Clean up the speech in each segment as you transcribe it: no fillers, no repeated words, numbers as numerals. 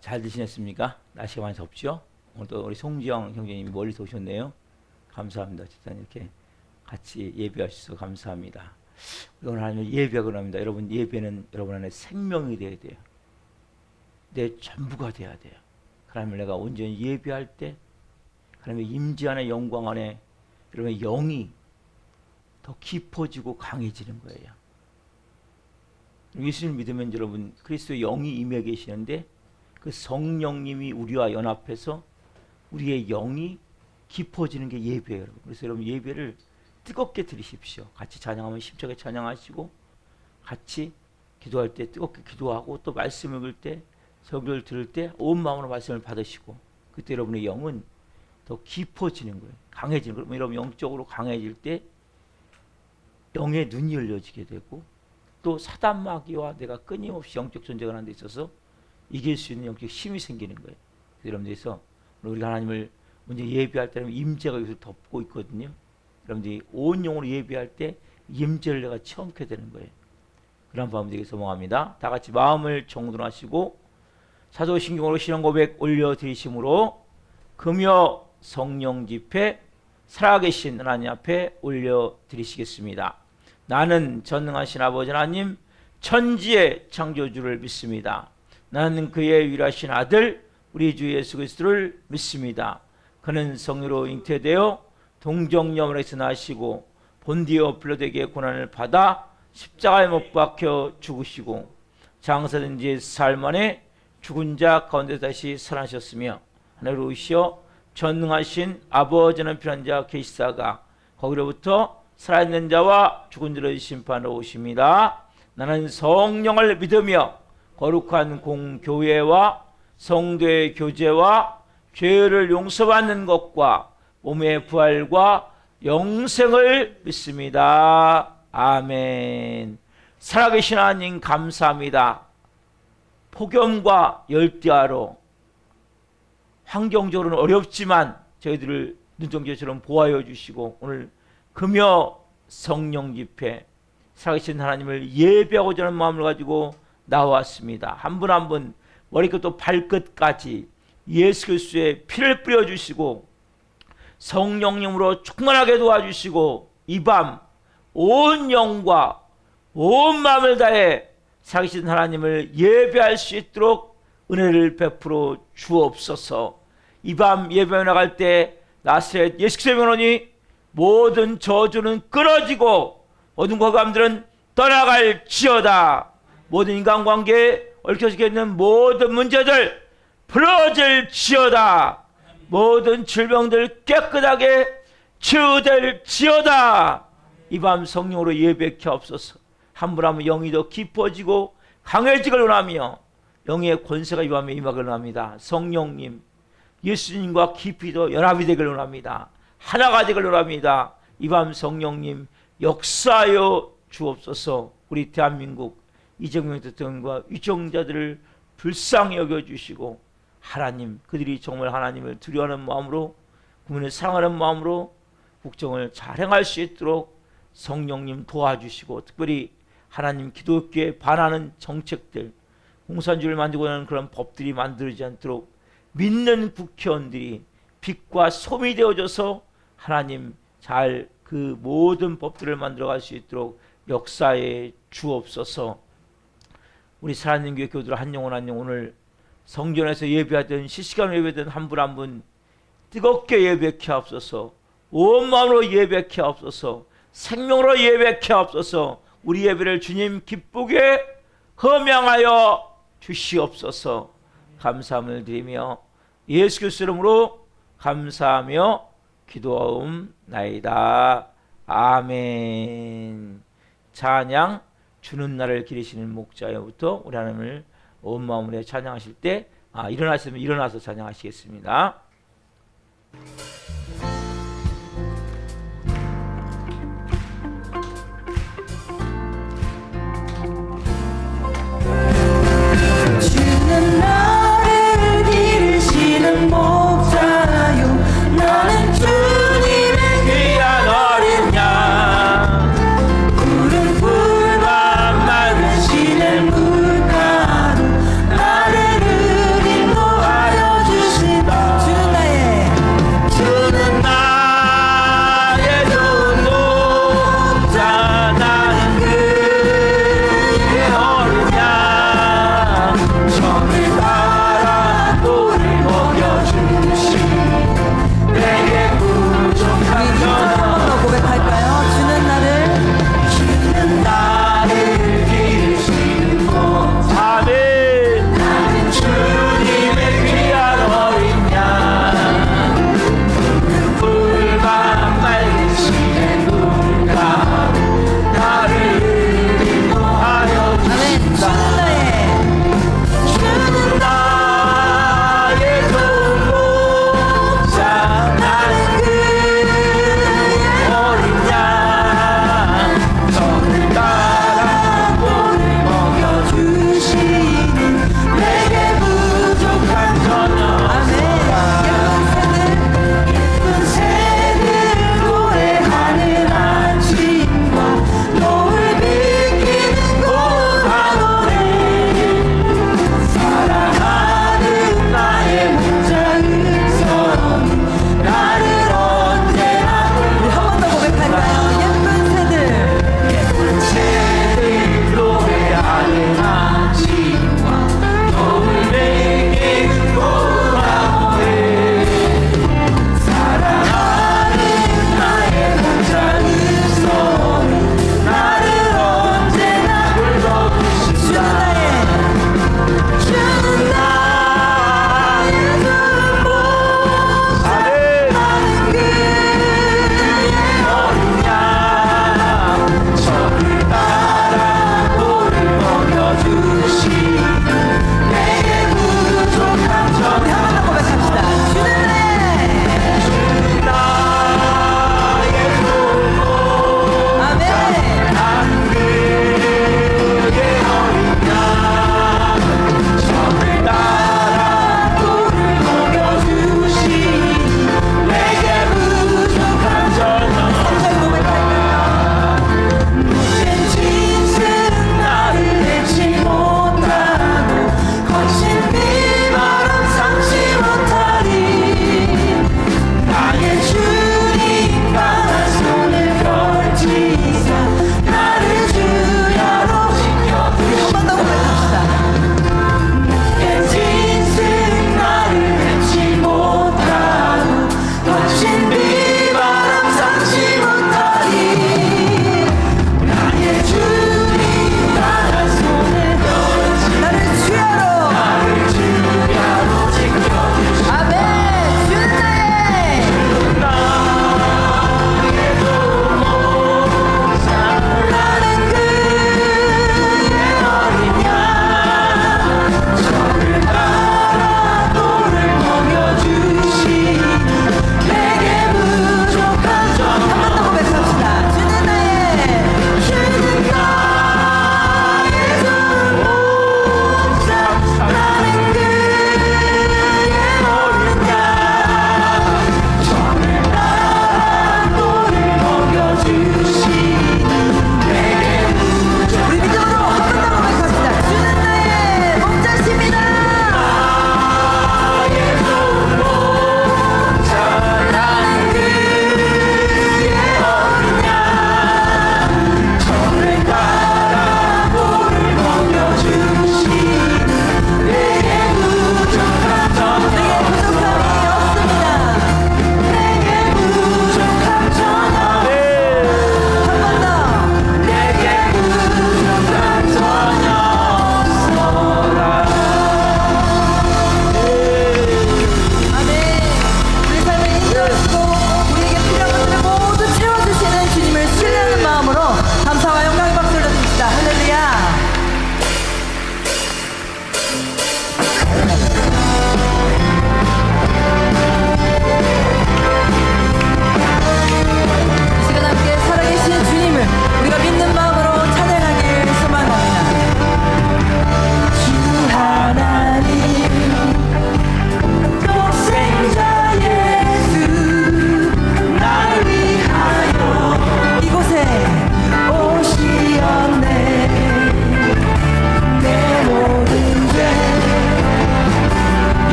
잘 드시겠습니까? 날씨가 많이 덥죠? 오늘도 우리 송지영 형제님이 멀리서 오셨네요. 감사합니다. 진짜 이렇게 같이 예배하셔서 감사합니다. 오늘 하나님 예배하고 합니다. 여러분, 예배는 여러분 안에 생명이 되어야 돼요. 내 전부가 되어야 돼요. 그러면 내가 온전히 예배할 때 하나님의 임재 안에, 영광 안에 여러분의 영이 더 깊어지고 강해지는 거예요. 예수님을 믿으면 여러분 그리스도의 영이 임해 계시는데 그 성령님이 우리와 연합해서 우리의 영이 깊어지는 게 예배예요. 여러분. 그래서 여러분 예배를 뜨겁게 드리십시오. 같이 찬양하면 심차게 찬양하시고, 같이 기도할 때 뜨겁게 기도하고, 또 말씀 읽을 때, 설교를 들을 때 온 마음으로 말씀을 받으시고, 그때 여러분의 영은 더 깊어지는 거예요. 강해지는 거예요. 여러분 영적으로 강해질 때 영의 눈이 열려지게 되고, 또 사단 마귀와 내가 끊임없이 영적 전쟁을 하는 데 있어서 이길 수 있는 영적 힘이 생기는 거예요. 여러분들께서 우리가 하나님을 먼저 예배할 때는 임재가 여기서 덮고 있거든요. 여러분들이 온 영으로 예배할 때 임재를 내가 체험하게 되는 거예요. 그런 마음 되게 소망합니다. 다 같이 마음을 정돈하시고 사도신경으로 신앙 고백 올려드리심으로 금요 성령 집회 살아계신 하나님 앞에 올려드리시겠습니다. 나는 전능하신 아버지 하나님 천지의 창조주를 믿습니다. 나는 그의 유일하신 아들 우리 주 예수 그리스도를 믿습니다. 그는 성령으로 잉태되어 동정녀물에서 나시고 본디오 빌라도에게 고난을 받아 십자가에 못 박혀 죽으시고 장사된 지 사흘 만에 죽은 자 가운데 다시 살아나셨으며 하늘로 오시어 전능하신 아버지는 필요한 자 계시다가 거기로부터 살아있는 자와 죽은 자를 심판하러 오십니다. 나는 성령을 믿으며 거룩한 공교회와 성도의 교제와 죄를 용서받는 것과 몸의 부활과 영생을 믿습니다. 아멘. 살아계신 하나님 감사합니다. 폭염과 열대야로 환경적으로는 어렵지만 저희들을 눈동자처럼 보호하여 주시고 오늘 금요 성령 집회 살아계신 하나님을 예배하고자 하는 마음을 가지고 나왔습니다. 한 분 한 분 머리끝부터 발끝까지 예수 그리스도의 피를 뿌려주시고 성령님으로 충만하게 도와주시고 이 밤 온 영과 온 마음을 다해 살아계신 하나님을 예배할 수 있도록 은혜를 베풀어 주옵소서. 이 밤 예배에 나갈 때 나사렛 예수 그리스도의 명령이 모든 저주는 끊어지고 모든 고감들은 떠나갈지어다. 모든 인간관계에 얽혀져 있는 모든 문제들 풀어질지어다. 모든 질병들 깨끗하게 치유될지어다. 이 밤 성령으로 예배케 하옵소서. 한 분 한 분 영이 더 깊어지고 강해지길 원하며 영의 권세가 이 밤에 임하길 원합니다. 성령님 예수님과 깊이 더 연합이 되길 원합니다. 하나가 되길 원합니다. 이 밤 성령님 역사하여 주옵소서. 우리 대한민국 이재명 대통령과 위정자들을 불쌍히 여겨주시고 하나님 그들이 정말 하나님을 두려워하는 마음으로 국민을 사랑하는 마음으로 국정을 잘 행할 수 있도록 성령님 도와주시고 특별히 하나님 기독교에 반하는 정책들 공산주의를 만들고 하는 그런 법들이 만들어지지 않도록 믿는 국회의원들이 빛과 솜이 되어져서 하나님 잘 그 모든 법들을 만들어갈 수 있도록 역사에 주옵소서. 우리 살아있는 교회 교우들 한 영혼 한 영혼 오늘 성전에서 예배하든 실시간으로 예배하든 한 분 한 분 뜨겁게 예배케 하옵소서. 온 마음으로 예배케 하옵소서. 생명으로 예배케 하옵소서. 우리 예배를 주님 기쁘게 흠양하여 주시옵소서. 감사함을 드리며 예수 그리스도 이름으로 감사하며 기도하옵나이다. 아멘. 찬양 주는 날을 기리시는 목자여부터 우리 하나님을 온 마음으로 찬양하실 때 일어나시면 일어나서 찬양하시겠습니다. 주는 나를 기르시는 목자요 나는 주님의 귀한 어린 양 푸른 풀과 맑은 시냇 물가로 나를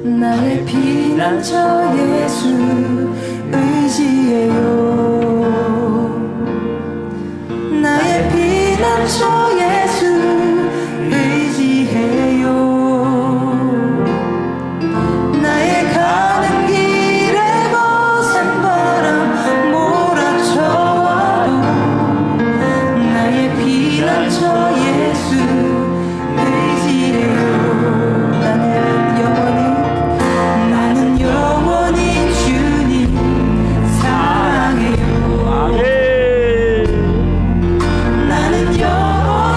나의 피난처 예수 의지해요. 나의 피난처 예수 의지해요. 나의 가는 길에 거센 바람 몰아쳐와도 나의 피난처 예수 의지해요. 나는 영원히 주님 사랑해요. 아멘. 나는 영원히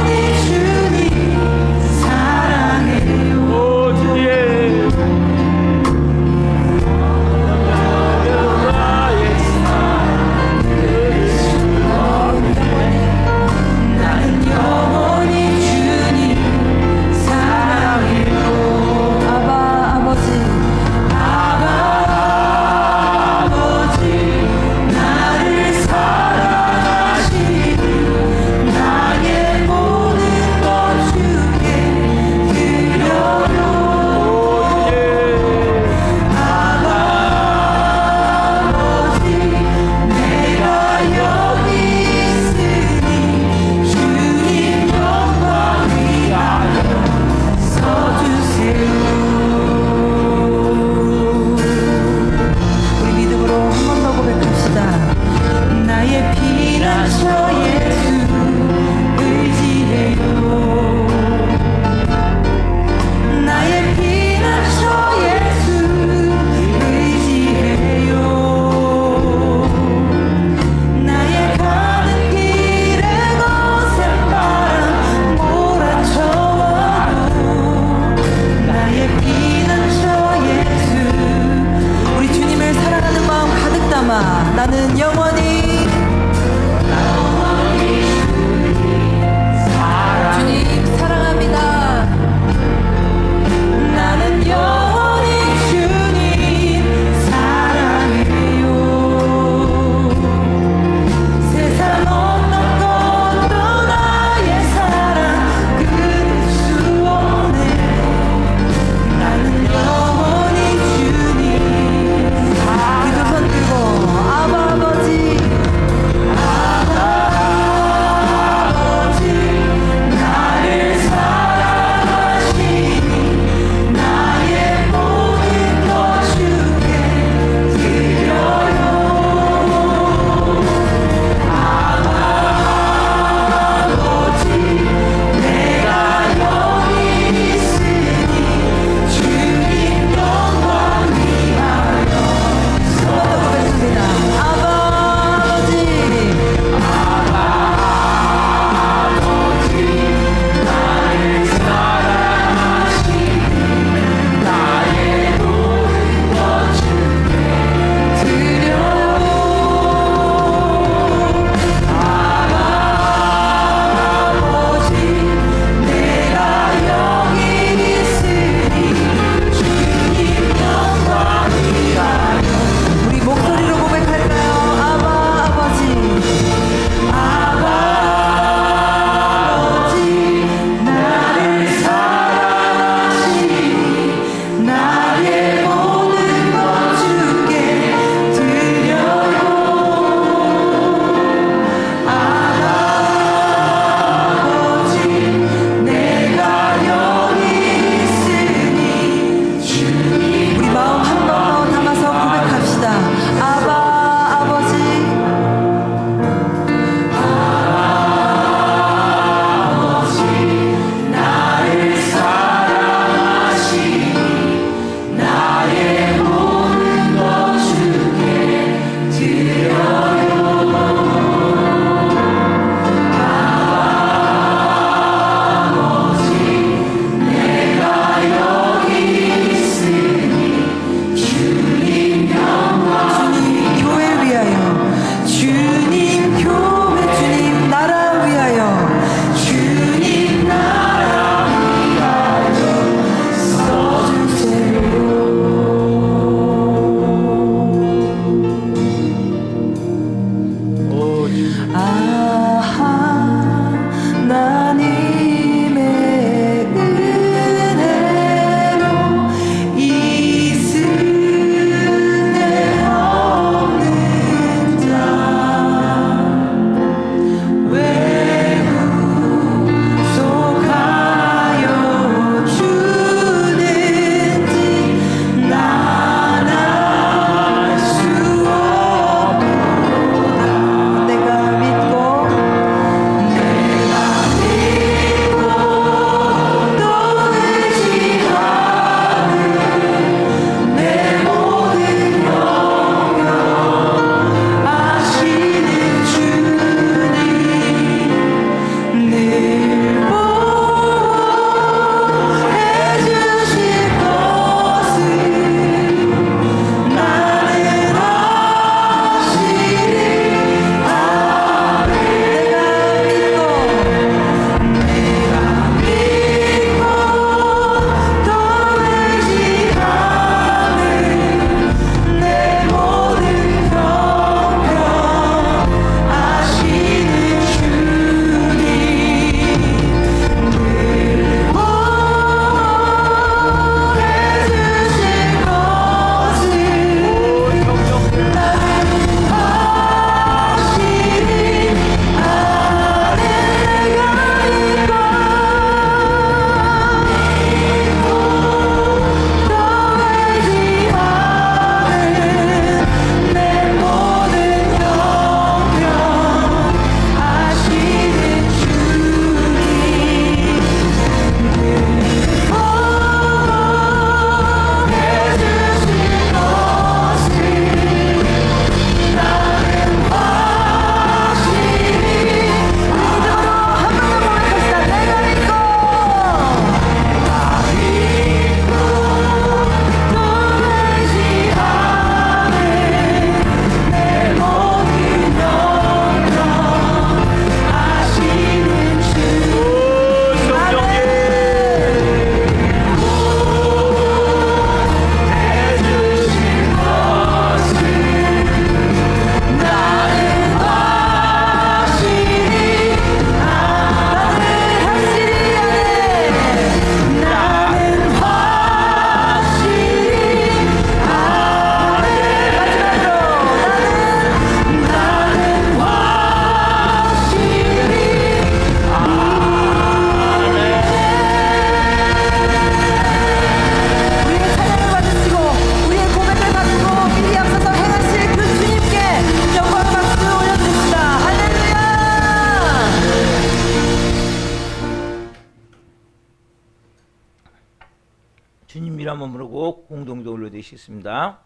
하시고 공동적으로 올려드리겠습니다.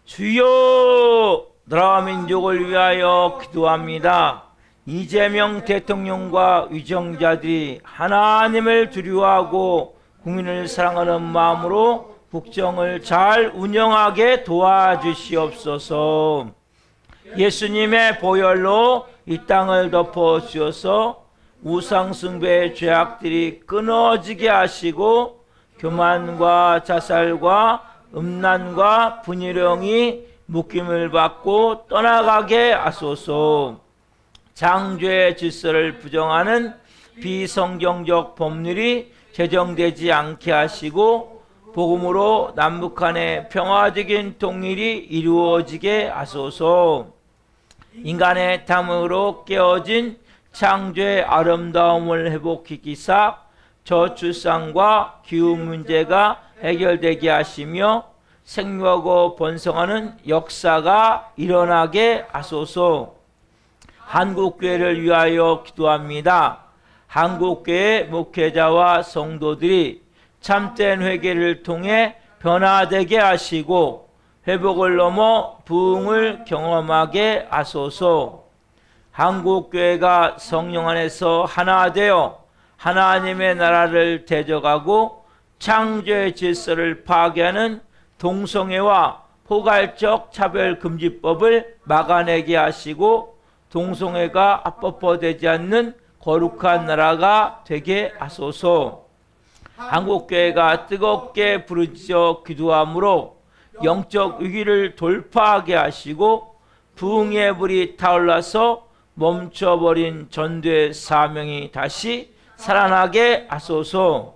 주여, 나라 민족을 위하여 기도합니다. 이재명 대통령과 위정자들이 하나님을 두려워하고 국민을 사랑하는 마음으로 국정을 잘 운영하게 도와주시옵소서. 예수님의 보혈로 이 땅을 덮어 주셔서 우상숭배의 죄악들이 끊어지게 하시고 교만과 자살과 음란과 분열령이 묶임을 받고 떠나가게 하소서. 창조의 질서를 부정하는 비성경적 법률이 제정되지 않게 하시고 복음으로 남북한의 평화적인 통일이 이루어지게 하소서. 인간의 탐으로 깨어진 창조의 아름다움을 회복시키사 저출산과 기후 문제가 해결되게 하시며 생육하고 번성하는 역사가 일어나게 하소서. 한국교회를 위하여 기도합니다. 한국교회 목회자와 성도들이 참된 회개를 통해 변화되게 하시고 회복을 넘어 부흥을 경험하게 하소서. 한국교회가 성령 안에서 하나 되어 하나님의 나라를 대적하고 창조의 질서를 파괴하는 동성애와 포괄적 차별금지법을 막아내게 하시고 동성애가 합법화되지 않는 거룩한 나라가 되게 하소서. 한국교회가 뜨겁게 부르짖어 기도함으로 영적 위기를 돌파하게 하시고 부흥의 불이 타올라서 멈춰버린 전도의 사명이 다시 살아나게 하소서.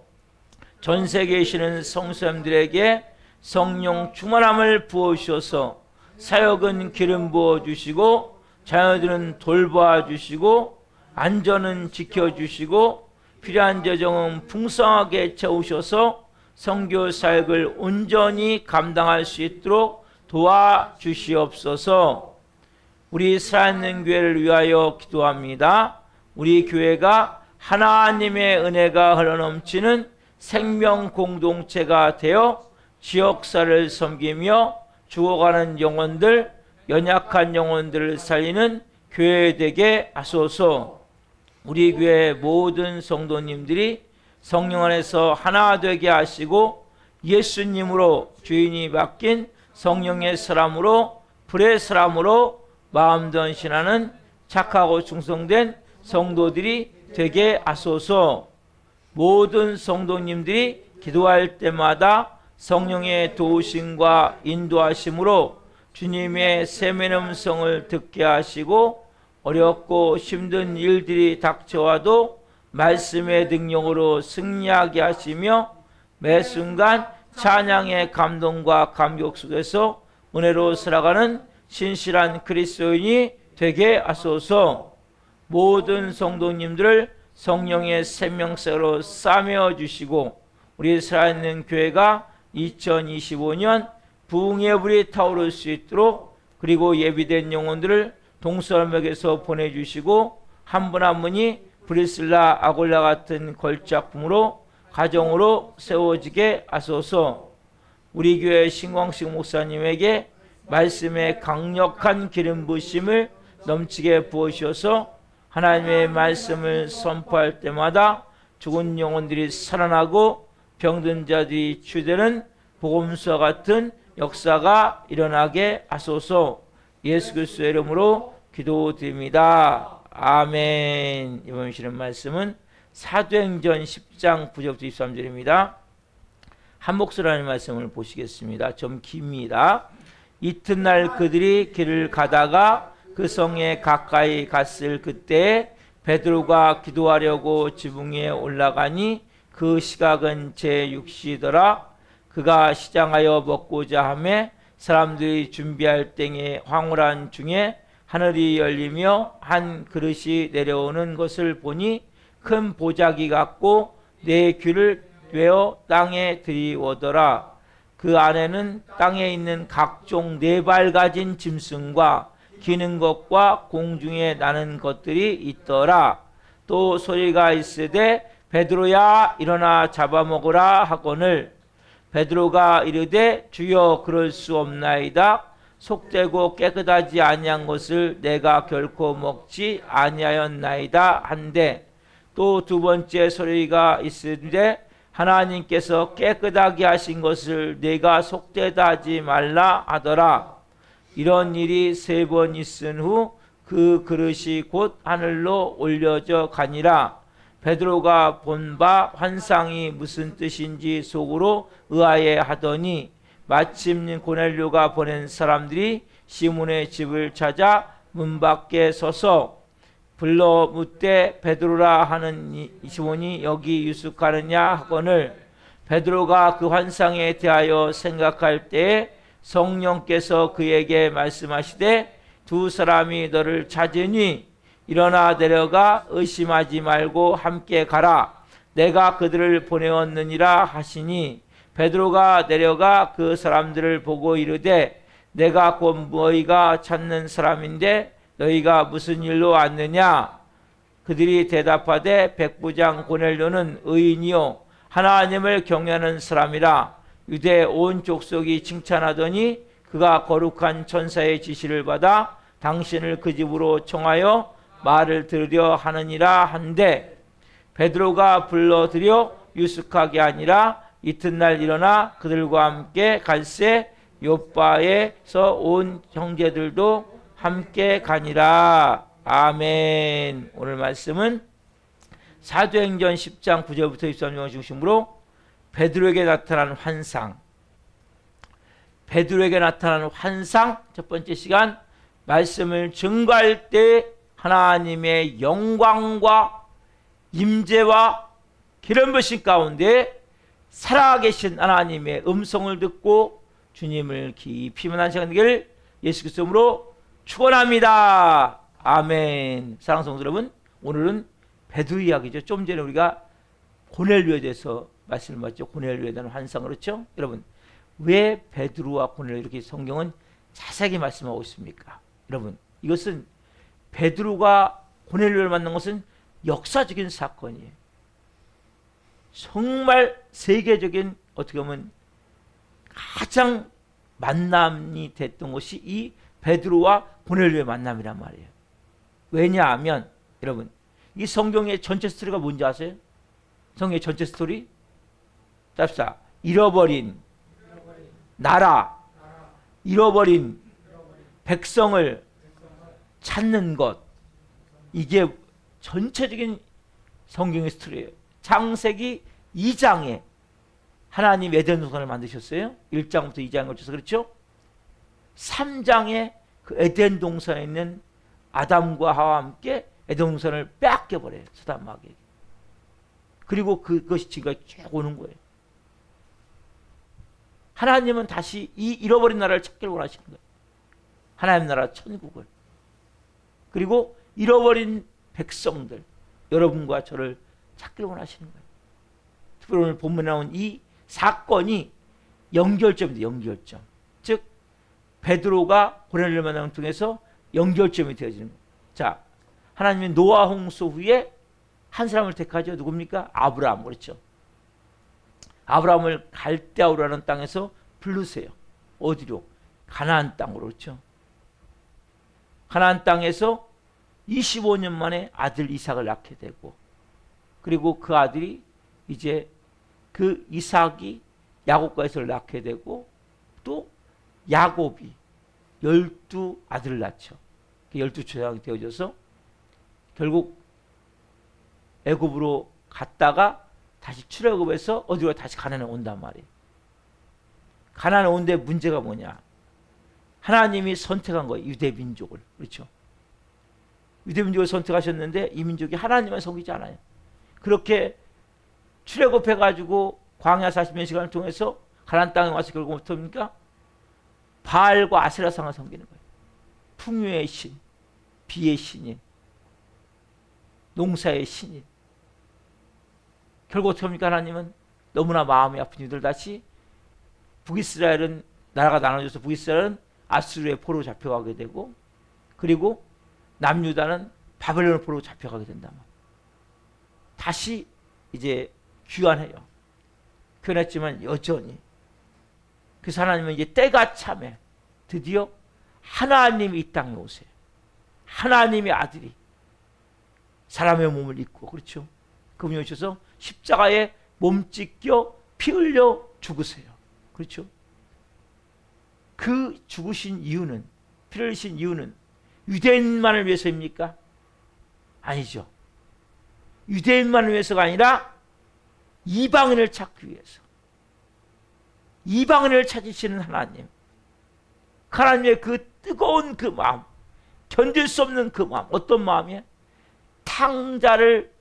전 세계에 계시는 성도님들에게 성령 충만함을 부어주셔서 사역은 기름 부어주시고 자녀들은 돌봐주시고 안전은 지켜주시고 필요한 재정은 풍성하게 채우셔서 선교 사역을 온전히 감당할 수 있도록 도와주시옵소서. 우리 살아있는 교회를 위하여 기도합니다. 우리 교회가 하나님의 은혜가 흘러넘치는 생명 공동체가 되어 지역사를 섬기며 죽어가는 영혼들, 연약한 영혼들을 살리는 교회 되게 하소서. 우리 교회 모든 성도님들이 성령 안에서 하나 되게 하시고 예수님으로 주인이 바뀐 성령의 사람으로 불의 사람으로 마음 전신하는 착하고 충성된 성도들이 되게 하소서. 모든 성도님들이 기도할 때마다 성령의 도우심과 인도하심으로 주님의 세밀 음성을 듣게 하시고 어렵고 힘든 일들이 닥쳐와도 말씀의 능력으로 승리하게 하시며 매 순간 찬양의 감동과 감격 속에서 은혜로 살아가는 신실한 그리스도인이 되게 하소서. 모든 성도님들을 성령의 생명새로 싸매어 주시고 우리 살아있는 교회가 2025년 부흥의 불이 타오를 수 있도록 그리고 예비된 영혼들을 동서남북에서 보내주시고 한 분 한 분이 브리슬라 아골라 같은 걸작품으로 가정으로 세워지게 하소서. 우리 교회 신광식 목사님에게 말씀의 강력한 기름 부으심을 넘치게 부으셔서 하나님의 말씀을 선포할 때마다 죽은 영혼들이 살아나고 병든 자들이 치유되는 복음서와 같은 역사가 일어나게 하소서. 예수 그리스도의 이름으로 기도드립니다. 아멘. 이번 주시는 말씀은 사도행전 10장 9절부터 23절입니다. 한 목소리로 하는 말씀을 보시겠습니다. 좀 깁니다. 이튿날 그들이 길을 가다가 그 성에 가까이 갔을 그때 베드로가 기도하려고 지붕 위에 올라가니 그 시각은 제6시더라. 그가 시장하여 먹고자 하매 사람들이 준비할 땡에 황홀한 중에 하늘이 열리며 한 그릇이 내려오는 것을 보니 큰 보자기 같고 네 귀를 꿰어 땅에 들이오더라. 그 안에는 땅에 있는 각종 네 발 가진 짐승과 기는 것과 공중에 나는 것들이 있더라. 또 소리가 있으되 베드로야 일어나 잡아먹으라 하거늘 베드로가 이르되 주여 그럴 수 없나이다. 속되고 깨끗하지 아니한 것을 내가 결코 먹지 아니하였나이다 한데, 또 두 번째 소리가 있으되 하나님께서 깨끗하게 하신 것을 내가 속되다 하지 말라 하더라. 이런 일이 3번 있은 후 그 그릇이 곧 하늘로 올려져 가니라. 베드로가 본 바 환상이 무슨 뜻인지 속으로 의아해 하더니, 마침 고넬료가 보낸 사람들이 시몬의 집을 찾아 문 밖에 서서 불러 묻되 베드로라 하는 시몬이 여기 유숙하느냐 하거늘, 베드로가 그 환상에 대하여 생각할 때에 성령께서 그에게 말씀하시되 두 사람이 너를 찾으니 일어나 내려가 의심하지 말고 함께 가라. 내가 그들을 보내었느니라 하시니, 베드로가 내려가 그 사람들을 보고 이르되 내가 곧 너희가 찾는 사람인데 너희가 무슨 일로 왔느냐? 그들이 대답하되 백부장 고넬료는 의인이요 하나님을 경외하는 사람이라. 유대 온 족속이 칭찬하더니 그가 거룩한 천사의 지시를 받아 당신을 그 집으로 청하여 말을 들으려 하느니라 한데, 베드로가 불러들여 유숙하게 아니라 이튿날 일어나 그들과 함께 갈새 요바에서 온 형제들도 함께 가니라. 아멘. 오늘 말씀은 사도행전 10장 9절부터 23절을 중심으로 베드로에게 나타나는 환상, 베드로에게 나타나는 환상, 첫 번째 시간 말씀을 증거할 때 하나님의 영광과 임재와 기름 부으심 가운데 살아계신 하나님의 음성을 듣고 주님을 깊이 만난 시간 되기를 예수 그리스도 이름으로 축원합니다. 아멘. 사랑하는 성도 여러분, 오늘은 베드로 이야기죠. 좀 전에 우리가 고넬료에 대해서 말씀을 받죠. 고넬료에 대한 환상, 그렇죠? 여러분, 왜 베드로와 고넬료 이렇게 성경은 자세하게 말씀하고 있습니까? 여러분, 이것은 베드로가 고넬료를 만난 것은 역사적인 사건이에요. 정말 세계적인, 어떻게 보면 가장 만남이 됐던 것이 이 베드로와 고넬료의 만남이란 말이에요. 왜냐하면 여러분, 이 성경의 전체 스토리가 뭔지 아세요? 성경의 전체 스토리? 답사, 잃어버린 나라, 잃어버린 백성을 찾는 것, 이게 전체적인 성경의 스토리예요. 창세기 2장에 하나님 에덴 동산을 만드셨어요. 1장부터 2장에 걸쳐서, 그렇죠? 3장에 그 에덴 동산에 있는 아담과 하와와 함께 에덴 동산을 뺏겨버려요, 사단 마귀에게. 그리고 그것이 지금까지 쭉 오는 거예요. 하나님은 다시 이 잃어버린 나라를 찾기를 원하시는 거예요. 하나님 나라 천국을. 그리고 잃어버린 백성들, 여러분과 저를 찾기를 원하시는 거예요. 특별히 오늘 본문에 나온 이 사건이 연결점입니다. 연결점. 즉 베드로가 고넬료를 만남을 통해서 연결점이 되어지는 거예요. 자, 하나님이 노아 홍수 후에 한 사람을 택하죠. 누굽니까? 아브라함. 그렇죠? 아브라함을 갈대아우라는 땅에서 부르세요. 어디로? 가나안 땅으로. 그렇죠? 가나안 땅에서 25년 만에 아들 이삭을 낳게 되고, 그리고 그 아들이 이제 그 이삭이 야곱과 에서를 낳게 되고, 또 야곱이 12아들을 낳죠. 12조상이 되어져서 결국 애굽으로 갔다가 다시 출애굽해서 어디로 다시 가나안에 온단 말이에요. 가나안에 온데 문제가 뭐냐? 하나님이 선택한 거예요. 유대 민족을. 그렇죠? 유대 민족을 선택하셨는데 이 민족이 하나님을 섬기지 않아요. 그렇게 출애굽해 가지고 광야 40년 시간을 통해서 가나안 땅에 와서 결국 어떻습니까? 바알과 아세라상을 섬기는 거예요. 풍요의 신, 비의 신인, 농사의 신인. 결국 어떻게 합니까? 하나님은 너무나 마음이 아픈 이들 다시 북이스라엘은 나라가 나눠져서 북이스라엘은 아수르의 포로 잡혀가게 되고, 그리고 남유다는 바벨론의 포로 잡혀가게 된다. 다시 이제 귀환해요. 귀환했지만 여전히 그래서 하나님은 이제 때가 참에 드디어 하나님이 이 땅에 오세요. 하나님의 아들이 사람의 몸을 입고, 그렇죠? 그분이 오셔서 십자가에 몸 찢겨 피 흘려 죽으세요. 그렇죠? 그 죽으신 이유는, 피를 흘리신 이유는 유대인만을 위해서입니까? 아니죠. 유대인만을 위해서가 아니라 이방인을 찾기 위해서. 이방인을 찾으시는 하나님, 하나님의 그 뜨거운 그 마음, 견딜 수 없는 그 마음, 어떤 마음이에요? 탕자를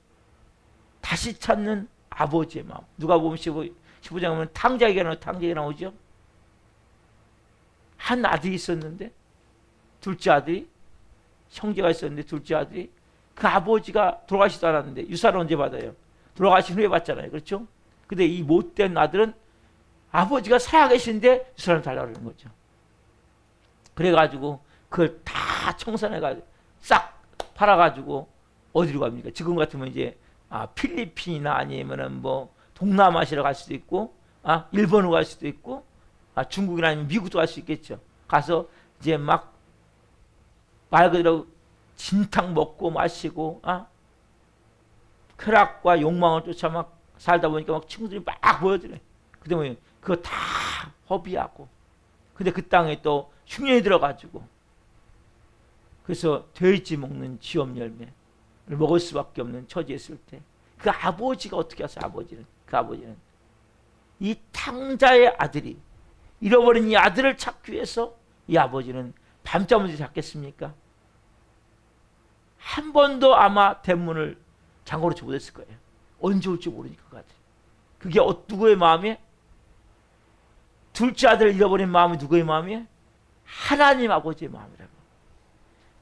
다시 찾는 아버지의 마음. 누가 보면 15장에 보면 탕자 얘기가 나오죠. 한 아들이 있었는데, 둘째 아들이, 형제가 있었는데 둘째 아들이, 그 아버지가 돌아가시도 않았는데 유산을 언제 받아요? 돌아가신 후에 받잖아요. 그렇죠? 근데 이 못된 아들은 아버지가 살아계신데 유산을 달라고 그러는 거죠. 그래가지고 그걸 다 청산해가지고 싹 팔아가지고 어디로 갑니까? 지금 같으면 이제 필리핀이나 아니면은 뭐 동남아시아로 갈 수도 있고, 일본으로 갈 수도 있고, 중국이나 아니면 미국도 갈 수 있겠죠. 가서 이제 막 말 그대로 진탕 먹고 마시고, 쾌락과 욕망을 쫓아 막 살다 보니까 막 친구들이 막 모여드네. 그때 그거 다 허비하고, 근데 그 땅에 또 흉년이 들어가지고, 그래서 돼지 먹는 지엄 열매를 먹을 수밖에 없는 처지에 있을 때, 그 아버지가 어떻게 하세요? 그 아버지는 이 탕자의 아들이, 잃어버린 이 아들을 찾기 위해서 이 아버지는 밤잠을 잤겠습니까? 한 번도 아마 대문을 잠궈놓지 못했을 거예요. 언제 올지 모르니까 그 아들. 그게 누구의 마음이에요? 둘째 아들을 잃어버린 마음이 누구의 마음이에요? 하나님 아버지의 마음이라고.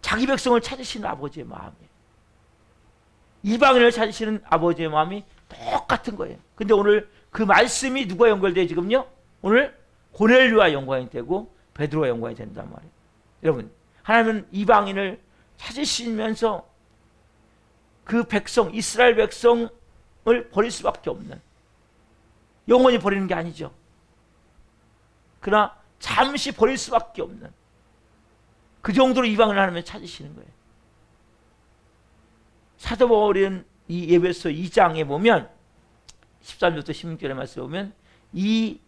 자기 백성을 찾으시는 아버지의 마음이에요. 이방인을 찾으시는 아버지의 마음이 똑같은 거예요. 근데 오늘 그 말씀이 누구와 연결돼요? 지금요? 오늘 고넬료와 연관이 되고 베드로와 연관이 된단 말이에요. 여러분, 하나님은 이방인을 찾으시면서 그 백성, 이스라엘 백성을 버릴 수밖에 없는, 영원히 버리는 게 아니죠. 그러나 잠시 버릴 수밖에 없는, 그 정도로 이방인을 하나님은 찾으시는 거예요. 사도 바울은 이 에베소 2장에 보면 13절부터 16절의 말씀에 보면 이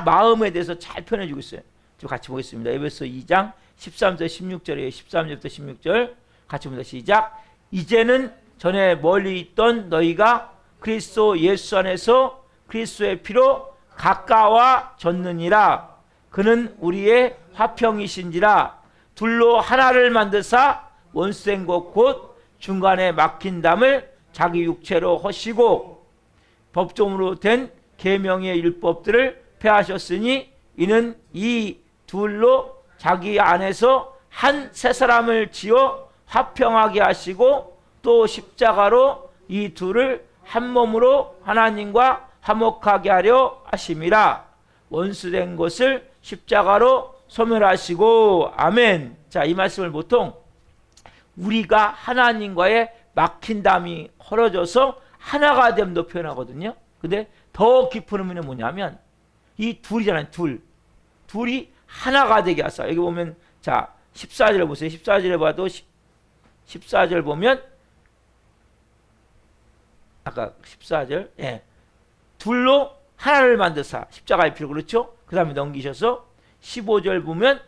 마음에 대해서 잘 표현해주고 있어요. 좀 같이 보겠습니다. 에베소 2장 13절 16절이에요. 13절부터 16절 같이 봅니다. 시작. 이제는 전에 멀리 있던 너희가 그리스도 예수 안에서 그리스도의 피로 가까워졌느니라. 그는 우리의 화평이신지라. 둘로 하나를 만드사 원수된 것 곧 중간에 막힌 담을 자기 육체로 허시고 법정으로 된 계명의 율법들을 폐하셨으니 이는 이 둘로 자기 안에서 한 새 사람을 지어 화평하게 하시고 또 십자가로 이 둘을 한 몸으로 하나님과 화목하게 하려 하심이라. 원수된 것을 십자가로 소멸하시고. 아멘. 자, 이 말씀을 보통 우리가 하나님과의 막힌 담이 헐어져서 하나가 됨도 표현하거든요. 근데 더 깊은 의미는 뭐냐면 이 둘이잖아요. 둘이 하나가 되게 하사. 여기 보면 자 14절을 보세요. 14절에 봐도 14절 보면 아까 14절 둘로 하나를 만드사 십자가의 피로. 그렇죠? 그 다음에 넘기셔서 15절 보면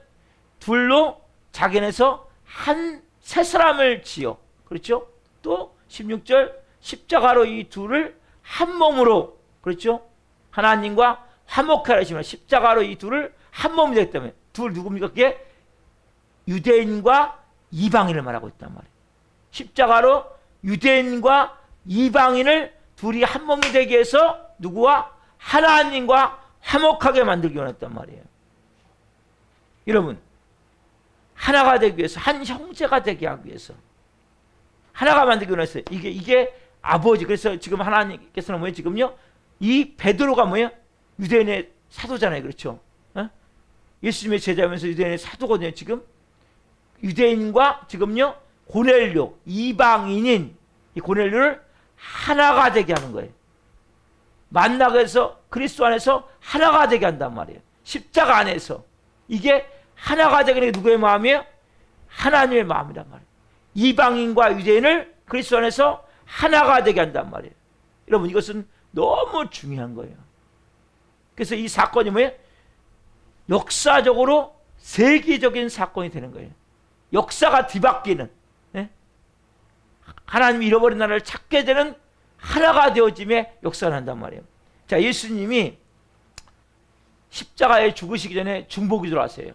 둘로 자기네서 한 새 사람을 지어. 그렇죠? 또 16절 십자가로 이 둘을 한 몸으로. 그렇죠? 하나님과 화목하라 하시면 십자가로 이 둘을 한 몸이 되기 때문에 둘 누굽니까? 그게 유대인과 이방인을 말하고 있단 말이에요. 십자가로 유대인과 이방인을 둘이 한 몸이 되게 해서 누구와? 하나님과 화목하게 만들기 원했단 말이에요. 여러분, 하나가 되기 위해서, 한 형제가 되게 하기 위해서 하나가 만들기 원했어요. 이게 아버지. 그래서 지금 하나님께서는 뭐예요? 지금요, 이 베드로가 뭐예요? 유대인의 사도잖아요. 그렇죠? 예수님의 제자면서 유대인의 사도거든요. 지금 유대인과 지금요 고넬료, 이방인인 이 고넬료를 하나가 되게 하는 거예요. 만나게 해서 그리스도 안에서 하나가 되게 한단 말이에요. 십자가 안에서 이게 하나가 되는 게 누구의 마음이에요? 하나님의 마음이란 말이에요. 이방인과 유대인을 그리스도 안에서 하나가 되게 한단 말이에요. 여러분 이것은 너무 중요한 거예요. 그래서 이 사건이 뭐예요? 역사적으로 세계적인 사건이 되는 거예요. 역사가 뒤바뀌는, 예? 하나님이 잃어버린 나라를 찾게 되는 하나가 되어짐의 역사를 한단 말이에요. 자, 예수님이 십자가에 죽으시기 전에 중보기도를 하세요.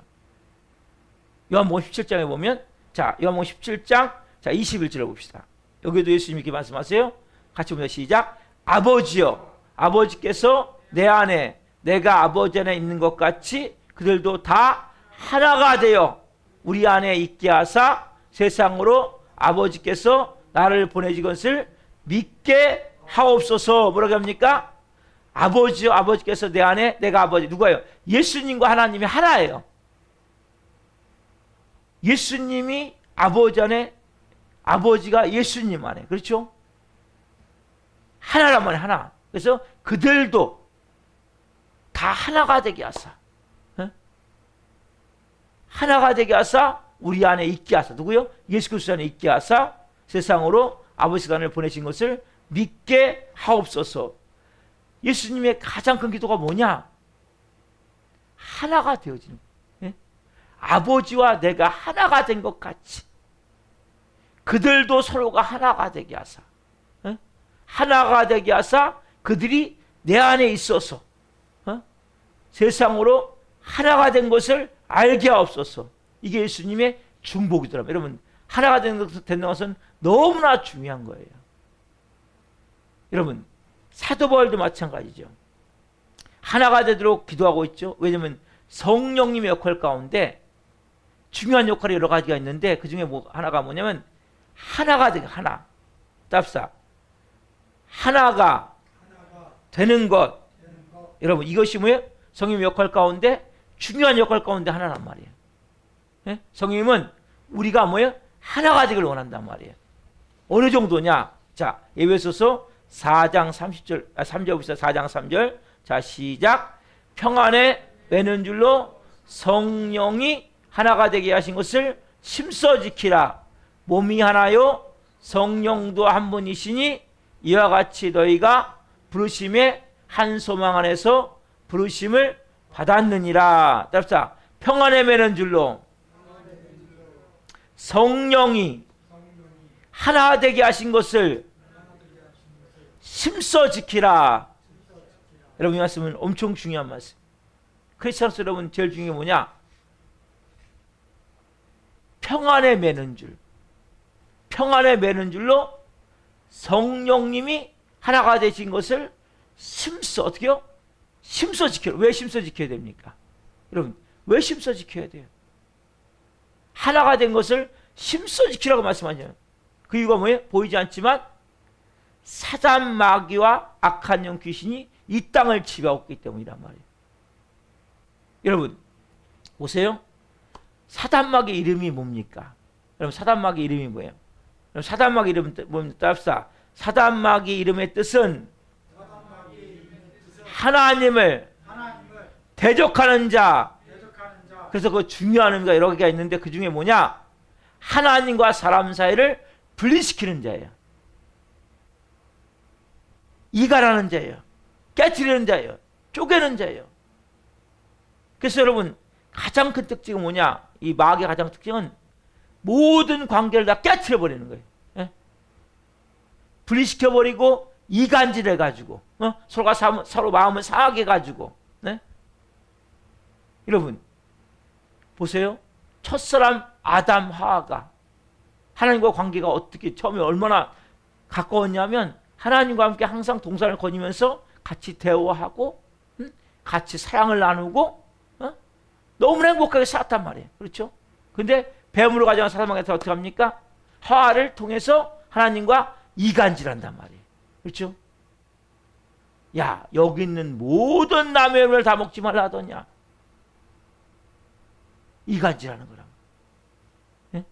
요한복음 17장에 보면, 자, 요한복음 17장, 자, 21절을 봅시다. 여기도 예수님이 이렇게 말씀하세요. 같이 봅니다. 시작. 아버지여, 아버지께서 내 안에, 내가 아버지 안에 있는 것 같이 그들도 다 하나가 되어 우리 안에 있게 하사 세상으로 아버지께서 나를 보내신 것을 믿게 하옵소서. 뭐라고 합니까? 아버지요, 아버지께서 내 안에, 내가 아버지. 누가요? 예수님과 하나님이 하나예요. 예수님이 아버지 안에, 아버지가 예수님 안에. 그렇죠? 하나란 말이에요. 하나. 그래서 그들도 다 하나가 되게 하사, 하나가 되게 하사 우리 안에 있게 하사. 누구요? 예수 그리스도 안에 있게 하사 세상으로 아버지가 나를 보내신 것을 믿게 하옵소서. 예수님의 가장 큰 기도가 뭐냐? 하나가 되어지는 거예요. 아버지와 내가 하나가 된 것 같이 그들도 서로가 하나가 되게 하사, 하나가 되게 하사 그들이 내 안에 있어서 세상으로 하나가 된 것을 알게 하옵소서. 이게 예수님의 중보기도랍니다. 여러분, 하나가 되는 것은 너무나 중요한 거예요. 여러분, 사도 바울도 마찬가지죠. 하나가 되도록 기도하고 있죠. 왜냐하면 성령님의 역할 가운데 중요한 역할이 여러 가지가 있는데 그 중에 하나가 뭐냐면 하나가 되게, 하나. 답사. 하나가 되는 것. 여러분, 이것이 뭐예요? 성령님의 역할 가운데 중요한 역할 가운데 하나란 말이에요. 예? 성령님은 우리가 뭐예요? 하나가 되기를 원한단 말이에요. 어느 정도냐? 자, 에베소서 4장 30절, 3절부터 4장 3절. 자, 시작. 평안에 매는 줄로 성령이 하나가 되게 하신 것을 심써 지키라. 몸이 하나요 성령도 한 분이시니 이와 같이 너희가 부르심의 한 소망 안에서 부르심을 받았느니라. 따라서 평안에 매는 줄로 성령이 하나 되게 하신 것을 심써 지키라. 여러분, 이 말씀은 엄청 중요한 말씀. 크리스천으로서 여러분 제일 중요한 게 뭐냐? 평안에 매는 줄. 평안에 매는 줄로 성령님이 하나가 되신 것을 심써, 어떻게요? 심써 지켜요. 왜 심써 지켜야 됩니까? 여러분, 왜 심써 지켜야 돼요? 하나가 된 것을 심써 지키라고 말씀하잖아요. 그 이유가 뭐예요? 보이지 않지만 사단 마귀와 악한 영 귀신이 이 땅을 지배하고 있기 때문이란 말이에요. 여러분, 보세요. 사단 마귀 이름이 뭡니까? 여러분, 사단 마귀 이름이 뭐예요? 여러분, 사단 마귀 이름은 뭡니까? 답사. 사단 마귀 이름의 뜻은 하나님을 대적하는 자. 그래서 그 중요한 의미가 여러 개가 있는데 그 중에 뭐냐? 하나님과 사람 사이를 분리시키는 자예요. 이갈하는 자예요. 깨트리는 자예요. 쪼개는 자예요. 그래서 여러분, 가장 큰 특징은 뭐냐? 이 마귀의 가장 큰 특징은 모든 관계를 다 깨트려버리는 거예요. 예? 분리시켜버리고 이간질해가지고 서로가 서로 마음을 상하게 해가지고. 네? 여러분, 보세요. 첫사람 아담 하와가 하나님과 관계가 어떻게 처음에 얼마나 가까웠냐면 하나님과 함께 항상 동산을 거니면서 같이 대화하고 같이 사랑을 나누고 너무나 행복하게 살았단 말이에요. 그렇죠? 근데 뱀으로 가져간 사람한테 어떻게 합니까? 하와를 통해서 하나님과 이간질한단 말이에요. 그렇죠? 야, 여기 있는 모든 남의 열매를 다 먹지 말라 하더냐? 이간질하는 거라. 예?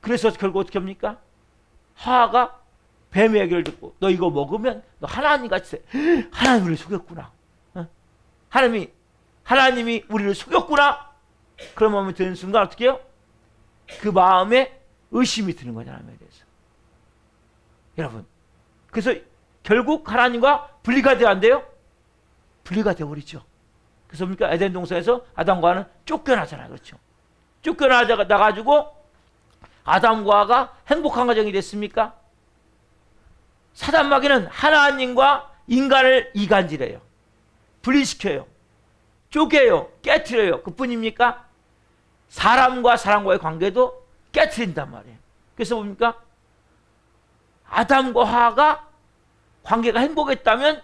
그래서 결국 어떻게 합니까? 하와가 뱀의 얘기를 듣고 너 이거 먹으면 너 하나님 같이 돼. 하나님을 속였구나. 어? 하나님이 우리를 속였구나. 그런 마음이 드는 순간 어떻게 해요? 그 마음에 의심이 드는 거죠. 하나님에 대해서. 여러분, 그래서 결국 하나님과 분리가 돼야 안 돼요? 분리가 되어버리죠. 그래서 뭡니까? 에덴 동산에서 아담과 하와는 쫓겨나잖아요. 그렇죠? 쫓겨나가지고 아담과 하와가 행복한 가정이 됐습니까? 사단마귀는 하나님과 인간을 이간질해요. 분리시켜요. 쪼개요. 깨트려요. 그뿐입니까? 사람과 사람과의 관계도 깨트린단 말이에요. 그래서 뭡니까? 아담과 하와가 관계가 행복했다면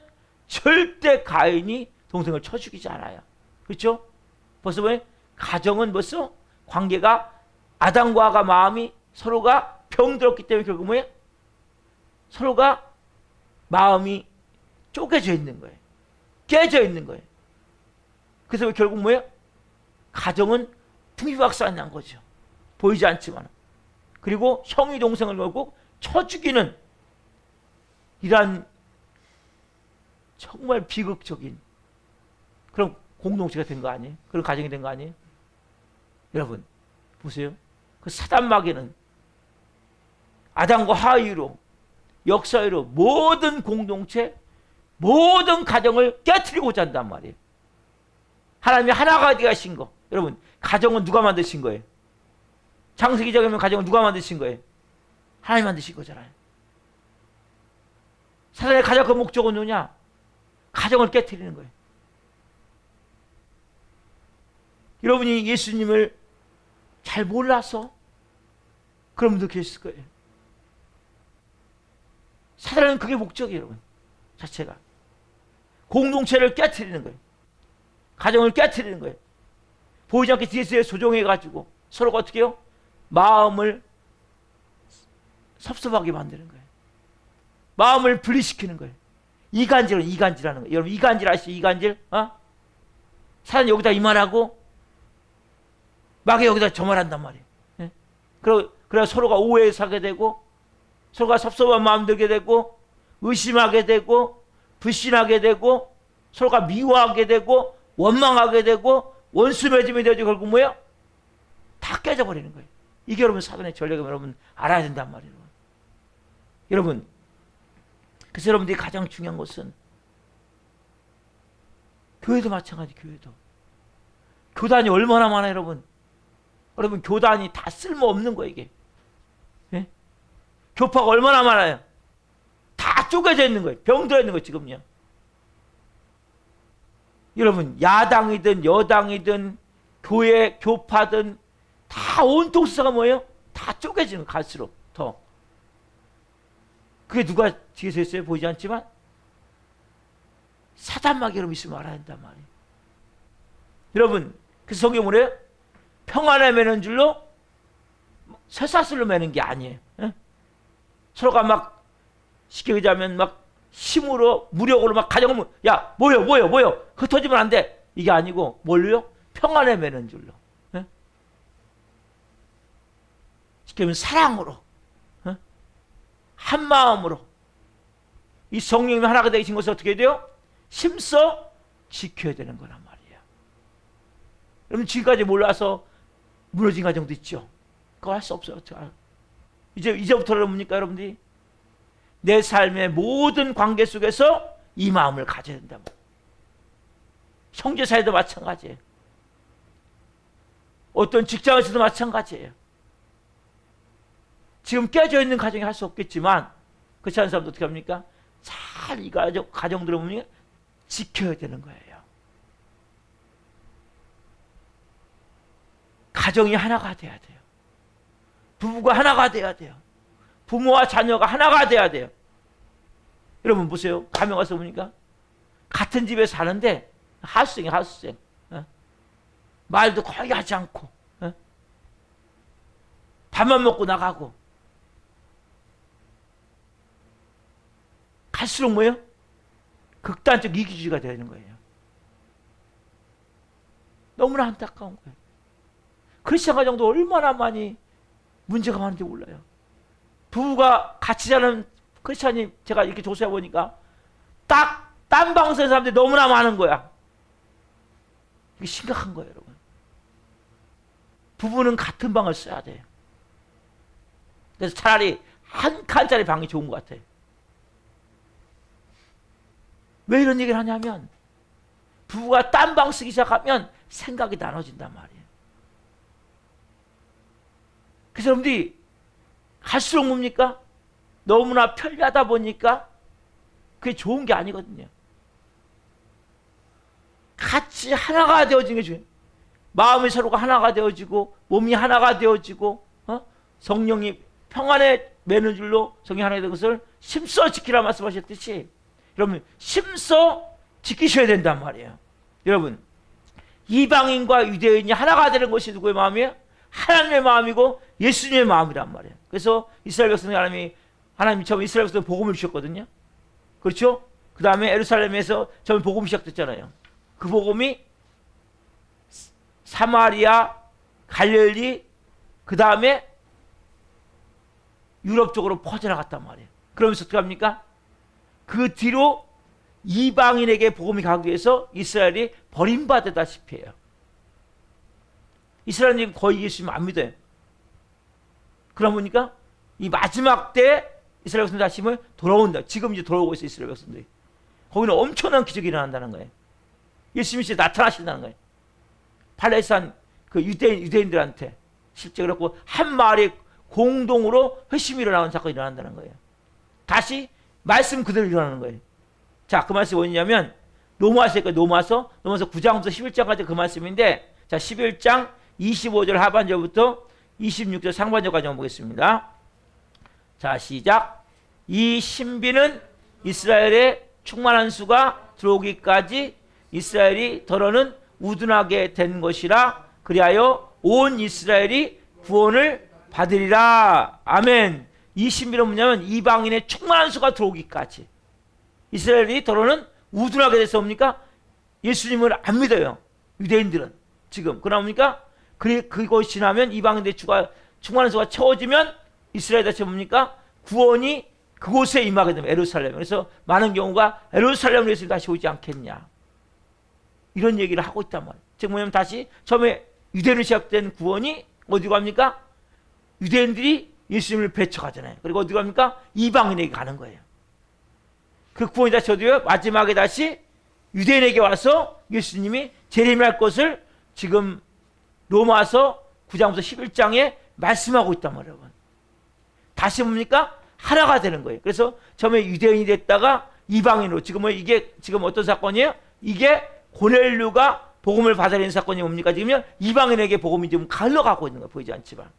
절대 가인이 동생을 쳐 죽이지 않아요. 그렇죠? 벌써 뭐예요? 가정은 벌써 관계가 아담과 하와가 마음이 서로가 병들었기 때문에 결국 뭐예요? 서로가 마음이 쪼개져 있는 거예요. 깨져 있는 거예요. 그래서 결국 뭐예요? 가정은 풍비박산이 난 거죠. 보이지 않지만. 그리고 형이 동생을 결국 쳐 죽이는 이러한 정말 비극적인 그런 공동체가 된 거 아니에요? 그런 가정이 된 거 아니에요? 여러분 보세요. 그 사단마귀는 아담과 하와로 역사로 모든 공동체, 모든 가정을 깨트리고자 한단 말이에요. 하나님이 하나가 되게 하신 거. 여러분, 가정은 누가 만드신 거예요? 창세기적이면 가정은 누가 만드신 거예요? 하나님 만드신 거잖아요. 사단의 가장 큰 목적은 뭐냐? 가정을 깨트리는 거예요. 여러분이 예수님을 잘 몰라서 그런 분도 계실 거예요. 사단은 그게 목적이에요, 여러분. 자체가. 공동체를 깨트리는 거예요. 가정을 깨트리는 거예요. 보이지 않게 뒤에서 조종해가지고 서로가 어떻게 해요? 마음을 섭섭하게 만드는 거예요. 마음을 분리시키는 거예요. 이간질하는 거예요. 여러분 이간질 아시죠? 이간질? 사단이 여기다 이만하고 마귀 여기다 저만한단 말이에요. 예? 그래 서로가 오해에 사게 되고 서로가 섭섭한 마음 들게 되고 의심하게 되고 불신하게 되고 서로가 미워하게 되고 원망하게 되고 원수 맺음이 되죠. 결국 뭐예요? 다 깨져버리는 거예요. 이게 여러분 사단의 전략을 여러분 알아야 된단 말이에요. 여러분 그래서 여러분들이 가장 중요한 것은 교회도 마찬가지. 교단이 얼마나 많아요. 여러분 교단이 다 쓸모없는 거예요. 이게 교파가 얼마나 많아요. 다 쪼개져 있는 거예요. 병들어 있는 거예요. 지금요. 여러분 야당이든 여당이든 교회 교파든 다 온통 수사가 뭐예요? 다 쪼개지는 거 갈수록 더. 그게 누가 뒤에서 했어요? 보이지 않지만 사단마귀 여러분 있으면 알아야 된단 말이에요. 여러분 그래서 성경이 뭐래요? 평안에 매는 줄로 쇠사슬로 매는 게 아니에요. 에? 서로가 막 쉽게 얘기하면 막 힘으로 무력으로 막 가정을 야 모여 흩어지면 안 돼. 이게 아니고 뭘로요? 평안에 매는 줄로. 에? 쉽게 얘기하면 사랑으로 한 마음으로 이 성령님이 하나가 되신 것을 어떻게 해야 돼요? 힘써 지켜야 되는 거란 말이에요. 여러분 지금까지 몰라서 무너진 가정도 있죠. 그거 할 수 없어요. 이제부터는 뭡니까 여러분들이? 내 삶의 모든 관계 속에서 이 마음을 가져야 된다고. 형제 사이도 마찬가지예요. 어떤 직장에서도 마찬가지예요. 지금 깨져 있는 가정이 할 수 없겠지만 그렇지 않은 사람도 어떻게 합니까? 잘 이 가정들을 보면 지켜야 되는 거예요. 가정이 하나가 돼야 돼요. 부부가 하나가 돼야 돼요. 부모와 자녀가 하나가 돼야 돼요. 여러분 보세요. 가면 가서 보니까 같은 집에 사는데 하수생 말도 거의 하지 않고 밥만 먹고 나가고 갈수록 뭐예요? 극단적 이기주의가 되는 거예요. 너무나 안타까운 거예요. 크리스찬 가정도 얼마나 많이 문제가 많은지 몰라요. 부부가 같이 자는 크리스찬이 제가 이렇게 조사해 보니까 딱 딴 방송의 사람들이 너무나 많은 거야. 이게 심각한 거예요, 여러분. 부부는 같은 방을 써야 돼요. 그래서 차라리 한 칸짜리 방이 좋은 것 같아요. 왜 이런 얘기를 하냐면 부부가 딴 방 쓰기 시작하면 생각이 나눠진단 말이에요. 그래서 여러분들이 갈수록 뭡니까? 너무나 편리하다 보니까 그게 좋은 게 아니거든요. 같이 하나가 되어지는 게 중요해요. 마음이 서로가 하나가 되어지고 몸이 하나가 되어지고 성령이 평안에 매는 줄로 성령이 하나가 된 것을 심써 지키라 말씀하셨듯이 여러분 심써 지키셔야 된단 말이에요. 여러분 이방인과 유대인이 하나가 되는 것이 누구의 마음이에요? 하나님의 마음이고 예수님의 마음이란 말이에요. 그래서 이스라엘 백성들 하나님이 처음 이스라엘 백성들 복음을 주셨거든요. 그렇죠? 그 다음에 예루살렘에서 처음 복음이 시작됐잖아요. 그 복음이 사마리아, 갈릴리, 그 다음에 유럽 쪽으로 퍼져나갔단 말이에요. 그러면서 어떻게 합니까? 그 뒤로 이방인에게 복음이 가기 위해서 이스라엘이 버림받았다시피 해요. 이스라엘은 거의 예수님 안 믿어요. 그러다 보니까 이 마지막 때 이스라엘 백성들 다시 돌아온다. 지금 이제 돌아오고 있어요, 이스라엘 백성들이. 거기는 엄청난 기적이 일어난다는 거예요. 예수님이 진짜 나타나신다는 거예요. 팔레스타인 그 유대인들한테 실제 그렇고 한 마을에 공동으로 회심이 일어나는 사건이 일어난다는 거예요. 다시 말씀 그대로 일어나는 거예요. 자, 그 말씀이 뭐냐면 로마서 9장부터 11장까지 그 말씀인데, 자 11장 25절 하반절부터 26절 상반절까지 한번 보겠습니다. 자 시작. 이 신비는 이스라엘에 충만한 수가 들어오기까지 이스라엘이 더러는 우둔하게 된 것이라. 그리하여 온 이스라엘이 구원을 받으리라. 아멘. 이 신비는 뭐냐면 이방인의 충만한 수가 들어오기까지 이스라엘이 더러는 우둔하게 돼서 뭡니까? 예수님을 안 믿어요. 유대인들은 지금. 그러니까 그것이 지나면 이방인의 충만한 수가 채워지면 이스라엘 자체 뭡니까? 구원이 그곳에 임하게 되면 예루살렘. 그래서 많은 경우가 예루살렘으로 예수님 다시 오지 않겠냐 이런 얘기를 하고 있단 말이에요. 즉 뭐냐면 다시 처음에 유대인으로 시작된 구원이 어디로 갑니까? 유대인들이 예수님을 배척하잖아요. 그리고 어디로 갑니까? 이방인에게 가는 거예요. 그 구원이 다시 어디요? 마지막에 다시 유대인에게 와서 예수님이 재림할 것을 지금 로마서 9장부터 11장에 말씀하고 있단 말이에요. 다시 뭡니까? 하나가 되는 거예요. 그래서 처음에 유대인이 됐다가 이방인으로 이게 지금 어떤 사건이에요? 이게 고넬료가 복음을 받아들이는 사건이 뭡니까? 지금요 이방인에게 복음이 좀 갈려가고 있는 거예요. 보이지 않지만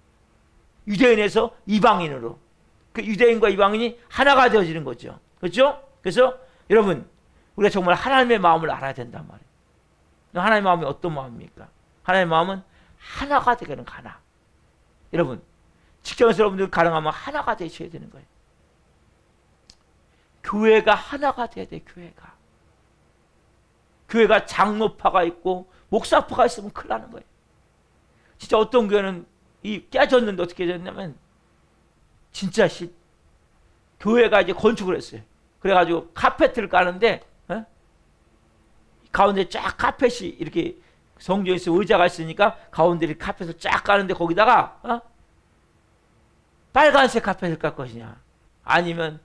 유대인에서 이방인으로 그 유대인과 이방인이 하나가 되어지는 거죠. 그렇죠? 그래서 여러분 우리가 정말 하나님의 마음을 알아야 된단 말이에요. 하나님의 마음이 어떤 마음입니까? 하나님의 마음은 하나가 되는 하나. 여러분 직장에서 여러분들 가능하면 하나가 되셔야 되는 거예요. 교회가 하나가 돼야 돼. 교회가 장로파가 있고 목사파가 있으면 큰일 나는 거예요. 진짜 어떤 교회는 깨졌는데 어떻게 됐냐면 진짜 교회가 이제 건축을 했어요. 그래가지고 카페트를 까는데 가운데 쫙 카펫이 이렇게 성전에서 의자가 있으니까 가운데 이렇게 카펫을 쫙 까는데 거기다가 빨간색 카펫을 깔 것이냐 아니면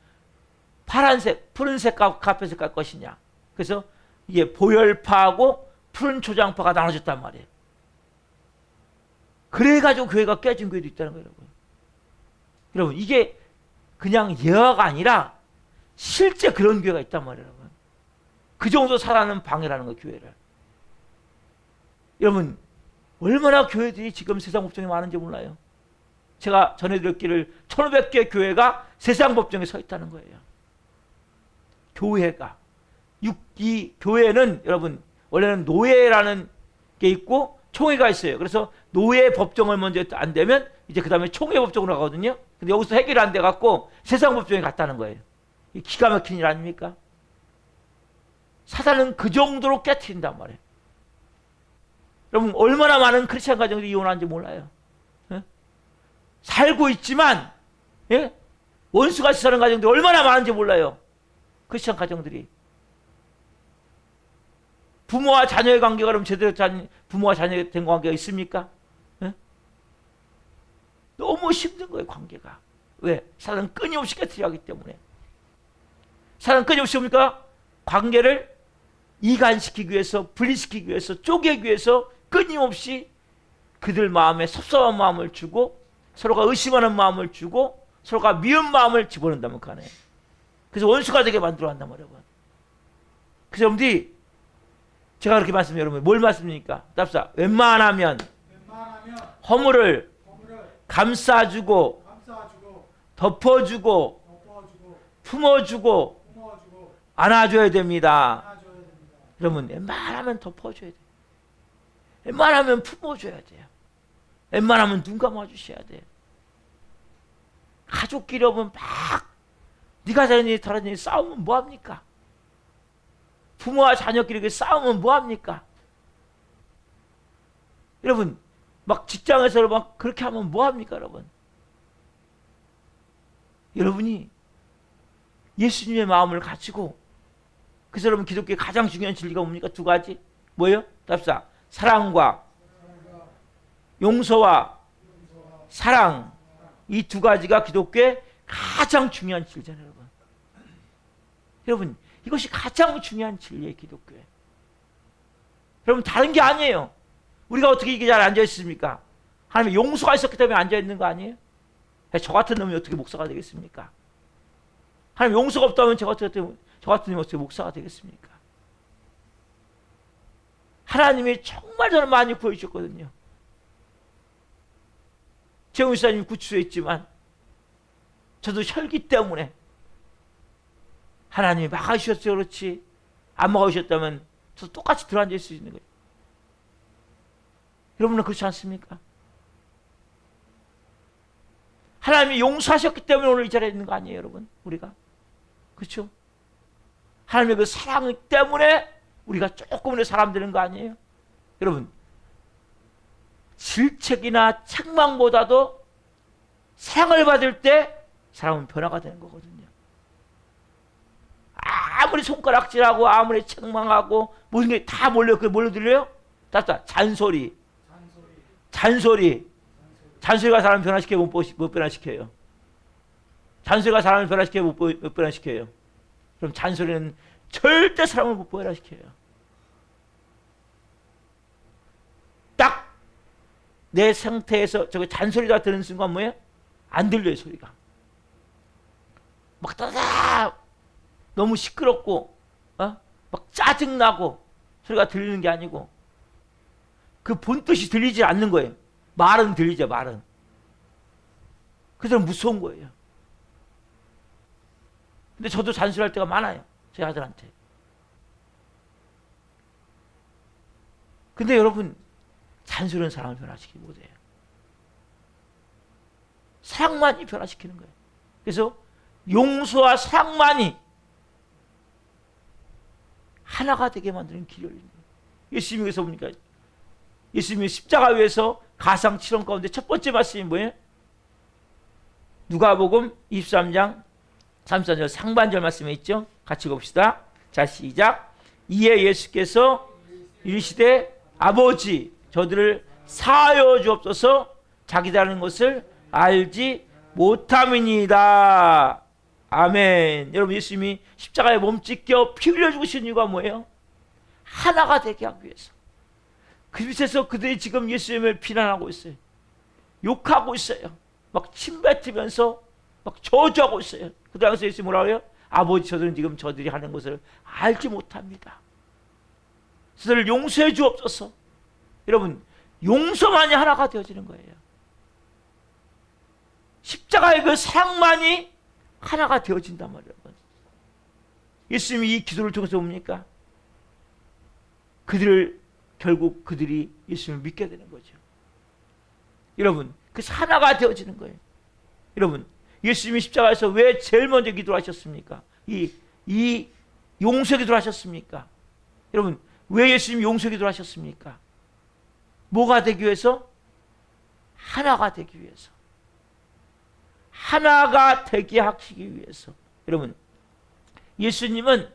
파란색 푸른색 카펫을 깔 것이냐. 그래서 이게 보혈파하고 푸른 초장파가 나눠졌단 말이에요. 그래가지고 교회가 깨진 교회도 있다는 거예요. 여러분 이게 그냥 예화가 아니라 실제 그런 교회가 있단 말이에요. 여러분. 그 정도 살아가는 방해라는 거예요. 교회를. 여러분 얼마나 교회들이 지금 세상 법정에 많은지 몰라요. 제가 전해드렸기를 1500개 교회가 세상 법정에 서 있다는 거예요. 교회가. 이 교회는 여러분 원래는 노예라는 게 있고 총회가 있어요. 그래서 노예 법정을 먼저 안 되면 이제 그 다음에 총회 법정으로 가거든요. 근데 여기서 해결이 안 돼갖고 세상 법정에 갔다는 거예요. 이 기가 막힌 일 아닙니까? 사단은 그 정도로 깨트린단 말이에요. 여러분 얼마나 많은 크리스찬 가정들이 이혼하는지 몰라요. 예? 살고 있지만 예? 원수같이 사는 가정들이 얼마나 많은지 몰라요. 크리스찬 가정들이. 부모와 자녀의 관계가 그럼 제대로 부모와 자녀의 된 관계가 있습니까? 예? 너무 힘든 거예요, 관계가. 왜? 사단은 끊임없이 깨트려 하기 때문에. 사단은 끊임없이 뭡니까? 관계를 이간시키기 위해서, 분리시키기 위해서, 쪼개기 위해서 끊임없이 그들 마음에 섭섭한 마음을 주고, 서로가 의심하는 마음을 주고, 서로가 미운 마음을 집어넣는다면 가네. 그래서 원수가 되게 만들어 간단 말이에요. 그래서 여러분들이 제가 그렇게 말씀드려요. 여러분 뭘 말씀입니까? 답사. 웬만하면 허물을 감싸주고 덮어주고 품어주고 안아줘야 됩니다. 여러분 웬만하면 덮어줘야 돼요. 웬만하면 품어줘야 돼요. 웬만하면 눈 감아주셔야 돼요. 가족끼리 오면 막 네가 잘하니 다르니 싸우면 뭐합니까? 부모와 자녀끼리 싸우면 뭐합니까? 여러분 막 직장에서 막 그렇게 하면 뭐합니까? 여러분이 예수님의 마음을 가지고, 그래서 여러분 기독교의 가장 중요한 진리가 뭡니까? 두 가지. 뭐예요? 답사. 사랑과 용서와 사랑. 이 두 가지가 기독교의 가장 중요한 진리잖아요. 여러분 이것이 가장 중요한 진리예요, 기독교에. 여러분 다른 게 아니에요. 우리가 어떻게 이게 잘 앉아있습니까? 하나님의 용서가 있었기 때문에 앉아있는 거 아니에요? 저 같은 놈이 어떻게 목사가 되겠습니까? 하나님 용서가 없다면 저 같은 놈이 어떻게 목사가 되겠습니까? 하나님이 정말 저를 많이 구해주셨거든요. 재홍 목사님이 구치소에 있지만 저도 혈기 때문에 하나님이 막아주셨어요. 그렇지 안 막아주셨다면 저도 똑같이 들어앉아 있을 수 있는 거예요. 여러분은 그렇지 않습니까? 하나님이 용서하셨기 때문에 오늘 이 자리에 있는 거 아니에요, 여러분? 우리가 그렇죠? 하나님의 그 사랑 때문에 우리가 조금이라도 사람 되는 거 아니에요? 여러분 질책이나 책망보다도 사랑을 받을 때 사람은 변화가 되는 거거든요. 아무리 손가락질하고 아무리 책망하고 모든 게 다 뭘로 들려요? 답답. 잔소리가 사람을 변화시켜요? 못 변화시켜요? 잔소리가 사람을 변화시켜요? 못 변화시켜요? 그럼 잔소리는 절대 사람을 못 변화시켜요. 딱 내 상태에서 저거 잔소리가 들은 순간 뭐예요? 안 들려요, 소리가. 막 따다 너무 시끄럽고 막 짜증나고 소리가 들리는 게 아니고 그 본뜻이 들리지 않는 거예요. 말은 들리죠, 말은. 그래서 무서운 거예요. 근데 저도 잔소리할 때가 많아요, 제 아들한테. 근데 여러분 잔소리는 사람을 변화시키지 못해요. 사랑만이 변화시키는 거예요. 그래서 용서와 사랑만이 하나가 되게 만드는 길이 열립니다. 예수님이 그래서 뭡니까? 예수님이 십자가 위에서 가상 치론 가운데 첫 번째 말씀이 뭐예요? 누가복음 23장 34절 상반절 말씀에 있죠? 같이 봅시다. 자, 시작. 이에 예수께서 이르시되 아버지 저들을 사하여 주옵소서 자기다라는 것을 알지 못함이니이다. 아멘. 여러분 예수님이 십자가에 몸 찢겨 피 흘려 죽으신 이유가 뭐예요? 하나가 되게 하기 위해서. 그 밑에서 그들이 지금 예수님을 비난하고 있어요. 욕하고 있어요. 막 침뱉으면서 막 저주하고 있어요. 그 당시에 예수님이 뭐라고 해요? 아버지 저들은 지금 저들이 하는 것을 알지 못합니다. 저들을 용서해 주옵소서. 여러분 용서만이 하나가 되어지는 거예요. 십자가의 그 사랑만이 하나가 되어진단 말이에요. 예수님이 이 기도를 통해서 뭡니까? 결국 그들이 예수님을 믿게 되는 거죠. 여러분 그래서 하나가 되어지는 거예요. 여러분 예수님이 십자가에서 왜 제일 먼저 기도하셨습니까? 이 용서 기도를 하셨습니까? 여러분 왜 예수님이 용서 기도를 하셨습니까? 뭐가 되기 위해서? 하나가 되기 위해서. 하나가 되게 하시기 위해서. 여러분 예수님은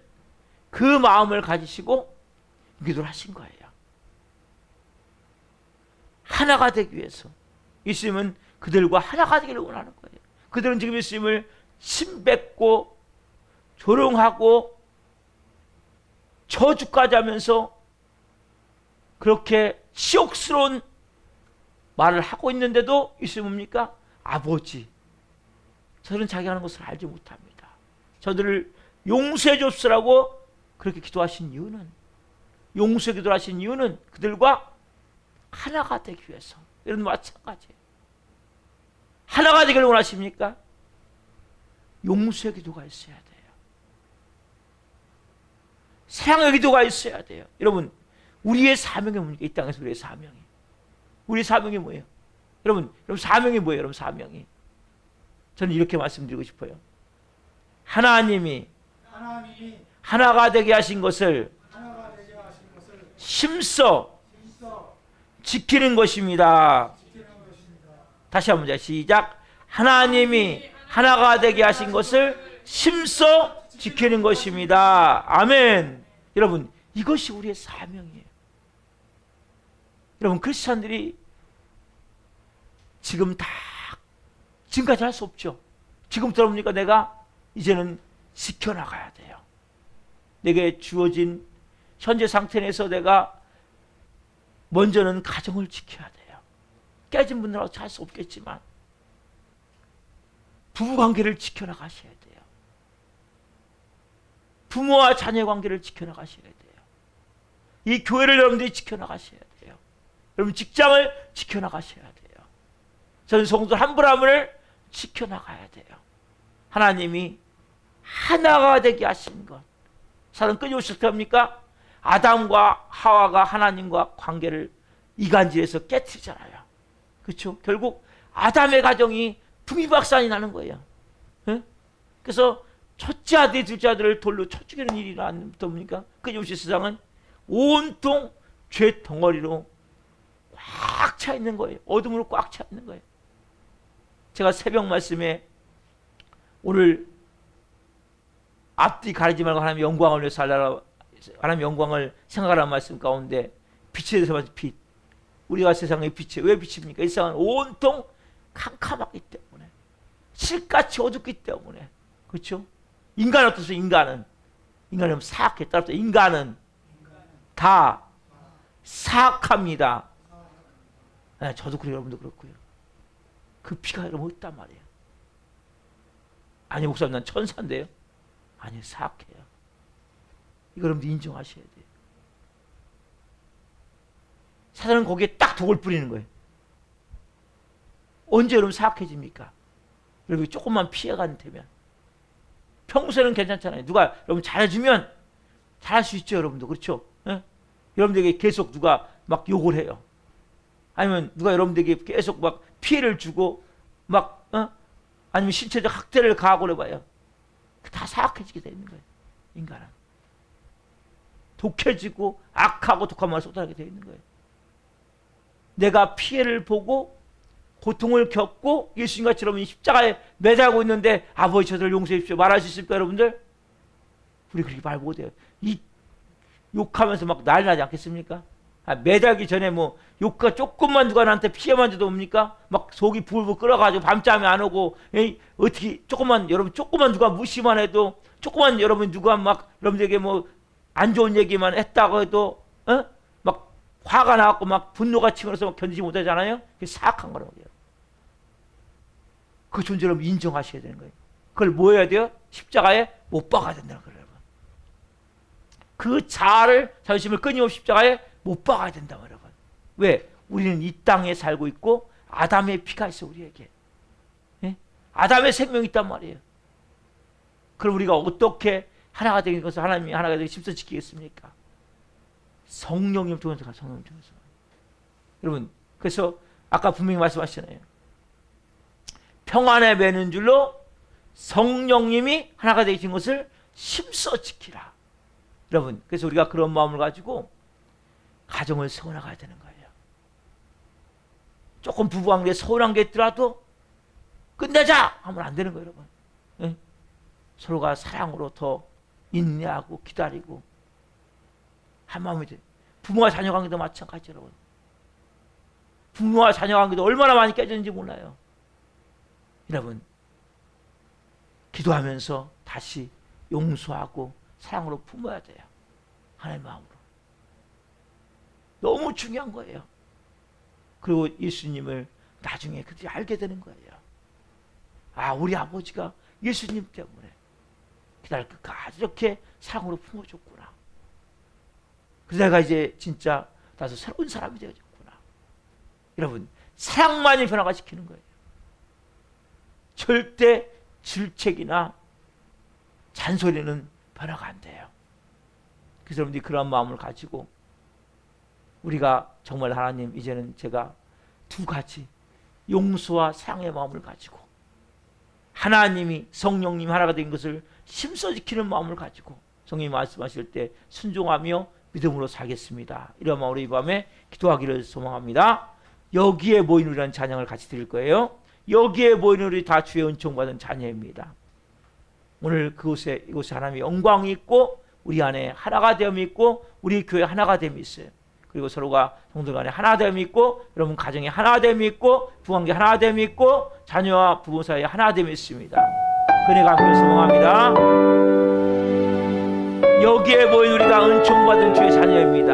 그 마음을 가지시고 기도를 하신 거예요. 하나가 되기 위해서. 예수님은 그들과 하나가 되기를 원하는 거예요. 그들은 지금 예수님을 신뱉고 조롱하고 저주까지 하면서 그렇게 치욕스러운 말을 하고 있는데도 예수님 뭡니까? 아버지, 저들은 자기가 하는 것을 알지 못합니다. 저들을 용서해 줍시라고 그렇게 기도하신 이유는, 용서 기도를 하신 이유는 그들과 하나가 되기 위해서. 이런 마찬가지예요. 하나가 되기를 원하십니까? 용서의 기도가 있어야 돼요. 사랑의 기도가 있어야 돼요. 여러분, 우리의 사명이 뭡니까? 이 땅에서 우리의 사명이. 우리의 사명이 뭐예요? 여러분 사명이 뭐예요? 여러분 사명이. 저는 이렇게 말씀드리고 싶어요. 하나님이 하나가 되게 하신 것을 힘써 지키는 것입니다. 다시 한번 자, 시작. 하나님이 하나가 되게 하신 것을 힘써 지키는 것입니다. 아멘. 여러분, 이것이 우리의 사명이에요. 여러분, 크리스찬들이 지금까지 할 수 없죠. 지금부터 뭡니까? 내가 이제는 지켜나가야 돼요. 내게 주어진 현재 상태 내에서 내가 먼저는 가정을 지켜야 돼요. 깨진 분들하고 할 수 없겠지만 부부관계를 지켜나가셔야 돼요. 부모와 자녀 관계를 지켜나가셔야 돼요. 이 교회를 여러분들이 지켜나가셔야 돼요. 여러분 직장을 지켜나가셔야 돼요. 전 성도 한 분 한 분을 지켜나가야 돼요. 하나님이 하나가 되게 하신 것. 사람 끊임없이 어떻게 합니까? 아담과 하와가 하나님과 관계를 이간질해서 깨트리잖아요. 그렇죠? 결국 아담의 가정이 풍비박산이 나는 거예요. 네? 그래서 첫째 아들, 둘째 아들을 돌로 쳐 죽이는 일이 나옵니까? 끊임없이 세상은 온통 죄 덩어리로 꽉 차 있는 거예요. 어둠으로 꽉 차 있는 거예요. 제가 새벽 말씀에 오늘 앞뒤 가리지 말고 하나님의 영광을 위해서 살라라, 하나님의 영광을 생각하라는 말씀 가운데 빛에 대해서 말씀, 빛. 우리가 세상의 빛이 왜 빛입니까? 이 세상은 온통 캄캄하기 때문에, 실같이 어둡기 때문에. 그렇죠? 인간은 어떠세요? 인간은 사악해. 따라서 인간은 다 사악합니다. 네, 저도 그래요. 여러분도 그렇고요. 그 피가 여러분 없단 말이에요. 아니 목사님 난 천사인데요. 아니 사악해요. 이거 여러분들 인정하셔야 돼요. 사단은 거기에 딱 독을 뿌리는 거예요. 언제 여러분 사악해집니까? 여러분 조금만 피해가는 되면. 평소에는 괜찮잖아요. 누가 여러분 잘해주면 잘할 수 있죠. 여러분도 그렇죠? 예? 여러분들에게 계속 누가 막 욕을 해요. 아니면 누가 여러분들에게 계속 막 피해를 주고 막 아니면 신체적 학대를 가하고 그래봐요. 다 사악해지게 되는 거예요. 인간은 독해지고 악하고 독한 말을 쏟아내게 되어 있는 거예요. 내가 피해를 보고 고통을 겪고 예수님같이 여러분이 십자가에 매달고 있는데 아버지 저들을 용서해 주십시오 말할 수 있을까요? 여러분들? 우리 그렇게 말 못해요. 이 욕하면서 막 난리 나지 않겠습니까? 매달기 전에 뭐 욕가 조금만 누가 나한테 피해만 줘도 옵니까? 막 속이 부글부글 끓어가지고 밤잠이 안 오고, 에이, 어떻게 조금만 여러분 조금만 누가 무시만 해도, 조금만 여러분 누가 막 여러분들에게 뭐 안 좋은 얘기만 했다고 해도 막 화가 나갖고 막 분노가 치밀어서 막 견디지 못하잖아요. 그게 사악한 거라고요. 그 존재를 여러분 인정하셔야 되는 거예요. 그걸 뭐 해야 돼요? 십자가에 못 박아야 된다는 거예요. 여러분. 그 자아를, 자존심을 끊임없이 십자가에 못 박아야 된다, 여러분. 왜? 우리는 이 땅에 살고 있고 아담의 피가 있어 우리에게. 예? 아담의 생명이 있단 말이에요. 그럼 우리가 어떻게 하나가 되는 것을 하나님이 하나가 되게 힘써 지키겠습니까? 성령님 통해서, 성령님 통해서. 여러분, 그래서 아까 분명히 말씀하셨잖아요. 평안에 매는 줄로 성령님이 하나가 되신 것을 힘써 지키라. 여러분, 그래서 우리가 그런 마음을 가지고 가정을 세워나가야 되는 거예요. 조금 부부관계에 서운한 게 있더라도 끝내자 하면 안 되는 거예요, 여러분. 네? 서로가 사랑으로 더 인내하고 기다리고 한 마음이 돼. 부모와 자녀 관계도 마찬가지죠, 여러분. 부모와 자녀 관계도 얼마나 많이 깨졌는지 몰라요. 여러분, 기도하면서 다시 용서하고 사랑으로 품어야 돼요. 하나님 마음으로. 너무 중요한 거예요. 그리고 예수님을 나중에 그들이 알게 되는 거예요. 아, 우리 아버지가 예수님 때문에 그날 끝까지 이렇게 사랑으로 품어줬구나. 그래서 내가 이제 진짜 나서 새로운 사람이 되어졌구나. 여러분, 사랑만이 변화가 시키는 거예요. 절대 질책이나 잔소리는 변화가 안 돼요. 그래서 여러분들이 그런 마음을 가지고 우리가 정말 하나님, 이제는 제가 두 가지 용서와 사랑의 마음을 가지고 하나님이 성령님 하나가 된 것을 심써 지키는 마음을 가지고 성령님 말씀하실 때 순종하며 믿음으로 살겠습니다. 이런 마음으로 이 밤에 기도하기를 소망합니다. 여기에 모인 우리라는 찬양을 같이 드릴 거예요. 여기에 모인 우리 다 주의 은총 받은 자녀입니다. 오늘 이곳에 하나님의 영광이 있고 우리 안에 하나가 됨이 있고 우리 교회 하나가 됨이 있어요. 그리고 서로가 성도 간에 하나 됨이 있고 여러분 가정에 하나 됨이 있고 부관계 하나 됨이 있고 자녀와 부부 사이에 하나 됨이 있습니다. 그네가 함께 소망합니다. 여기에 모인 우리가 은총 받은 주의 자녀입니다.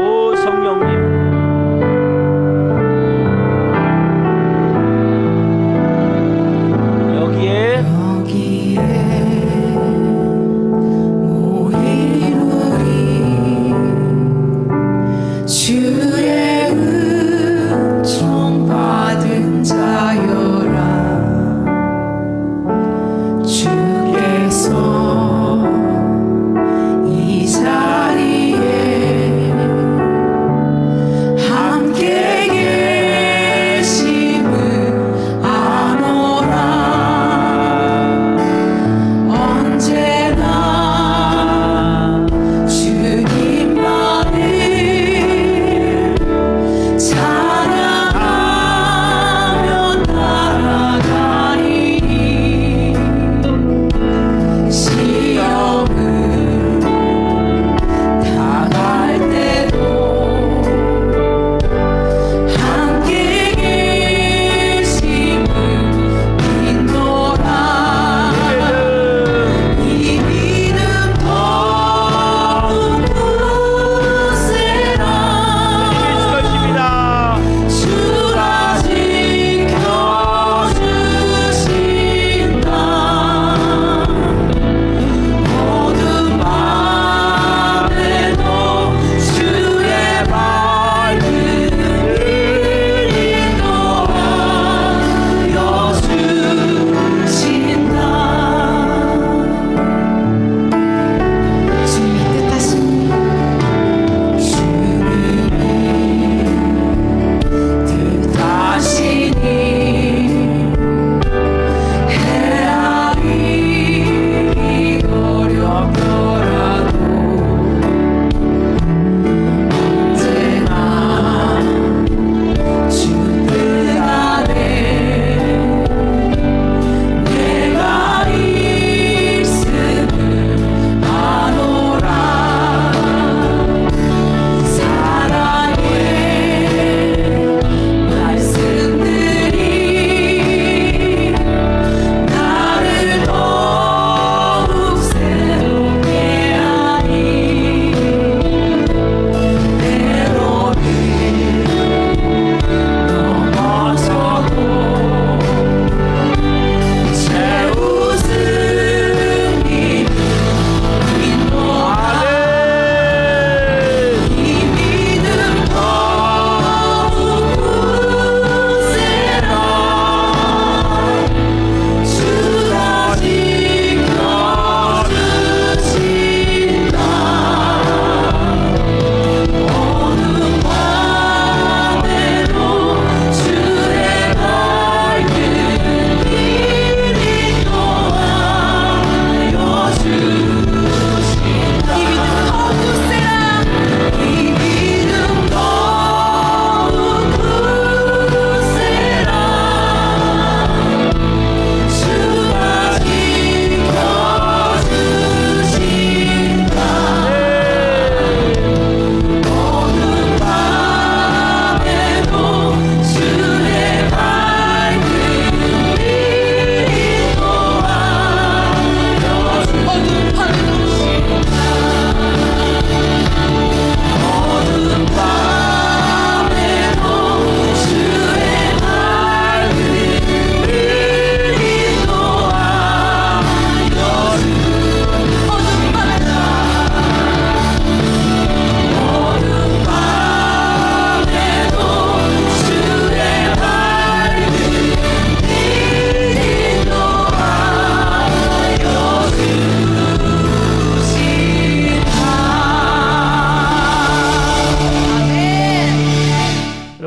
오 성령님, 여기에 모인 우리 주의 은총 받은 자여라. 주께서 이 자리에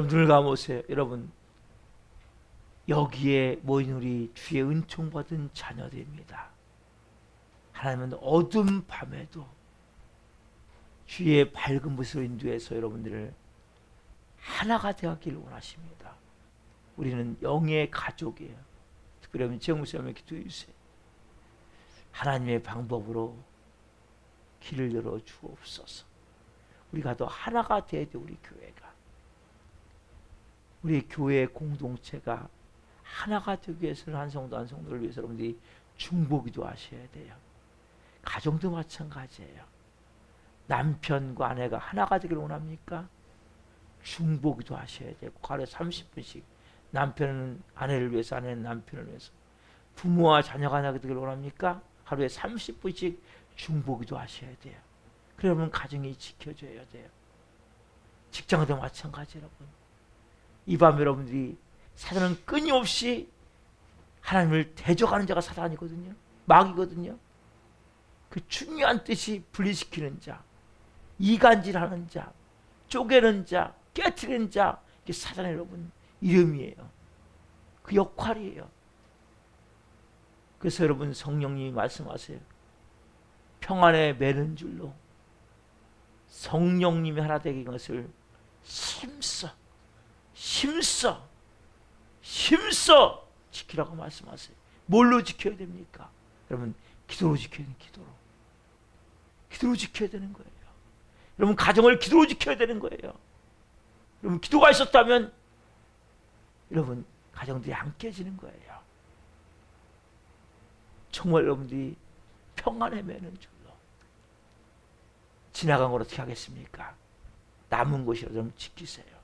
눈을 감으세요. 여러분, 여기에 모인 우리 주의 은총 받은 자녀들입니다. 하나님은 어두운 밤에도 주의 밝은 모습으로 인도해서 여러분들을 하나가 되었기를 원하십니다. 우리는 영의 가족이에요. 특별히 여러분 제목사님을 기도해 주세요. 하나님의 방법으로 길을 열어 주옵소서. 우리가 더 하나가 되어야 돼. 우리 교회가, 우리 교회 공동체가 하나가 되기 위해서는 한 성도 한 성도를 위해서 여러분들이 중보기도 하셔야 돼요. 가정도 마찬가지예요. 남편과 아내가 하나가 되기를 원합니까? 중보기도 하셔야 되고, 하루에 30분씩 남편은 아내를 위해서, 아내는 남편을 위해서, 부모와 자녀가 하나 되기를 원합니까? 하루에 30분씩 중보기도 하셔야 돼요. 그러면 가정이 지켜져야 돼요. 직장도 마찬가지. 여러분, 이 밤 여러분들이, 사단은 끊임없이 하나님을 대적하는 자가 사단이거든요. 마귀거든요. 그 중요한 뜻이 분리시키는 자, 이간질하는 자, 쪼개는 자, 깨트리는 자, 이게 사단의 여러분 이름이에요. 그 역할이에요. 그래서 여러분, 성령님이 말씀하세요. 평안에 매는 줄로 성령님이 하나 되는 것을 힘써 지키라고 말씀하세요. 뭘로 지켜야 됩니까? 여러분, 기도로 지켜야 되는, 기도로 지켜야 되는 거예요. 여러분, 가정을 기도로 지켜야 되는 거예요. 여러분, 기도가 있었다면 여러분 가정들이 안 깨지는 거예요. 정말 여러분들이 평안에 매는 줄로, 지나간 걸 어떻게 하겠습니까? 남은 것이라도 좀 지키세요.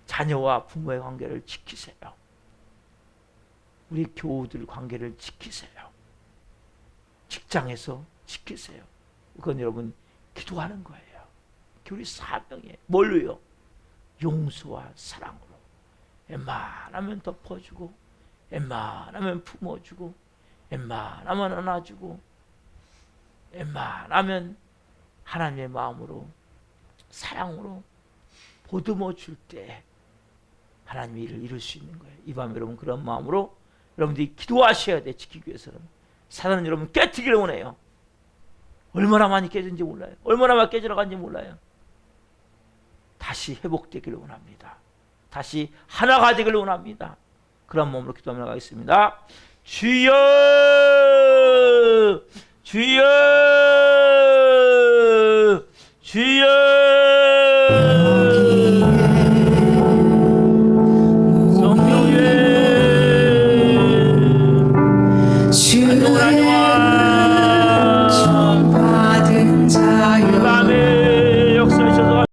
자녀와 부모의 관계를 지키세요. 우리 교우들 관계를 지키세요. 직장에서 지키세요. 그건 여러분 기도하는 거예요. 우리 사명이에요. 뭘로요? 용서와 사랑으로. 웬만하면 덮어주고, 웬만하면 품어주고, 웬만하면 안아주고, 웬만하면 하나님의 마음으로, 사랑으로 보듬어 줄 때 하나님의 일을 이룰 수 있는 거예요. 이 밤에 여러분 그런 마음으로 여러분들이 기도하셔야 돼. 지키기 위해서는. 사단은 여러분 깨트리기를 원해요. 얼마나 많이 깨진지 몰라요. 얼마나 많이 깨져나간지 몰라요. 다시 회복되기를 원합니다. 다시 하나가 되기를 원합니다. 그런 마음으로 기도하며 나가겠습니다. 주여, 주여,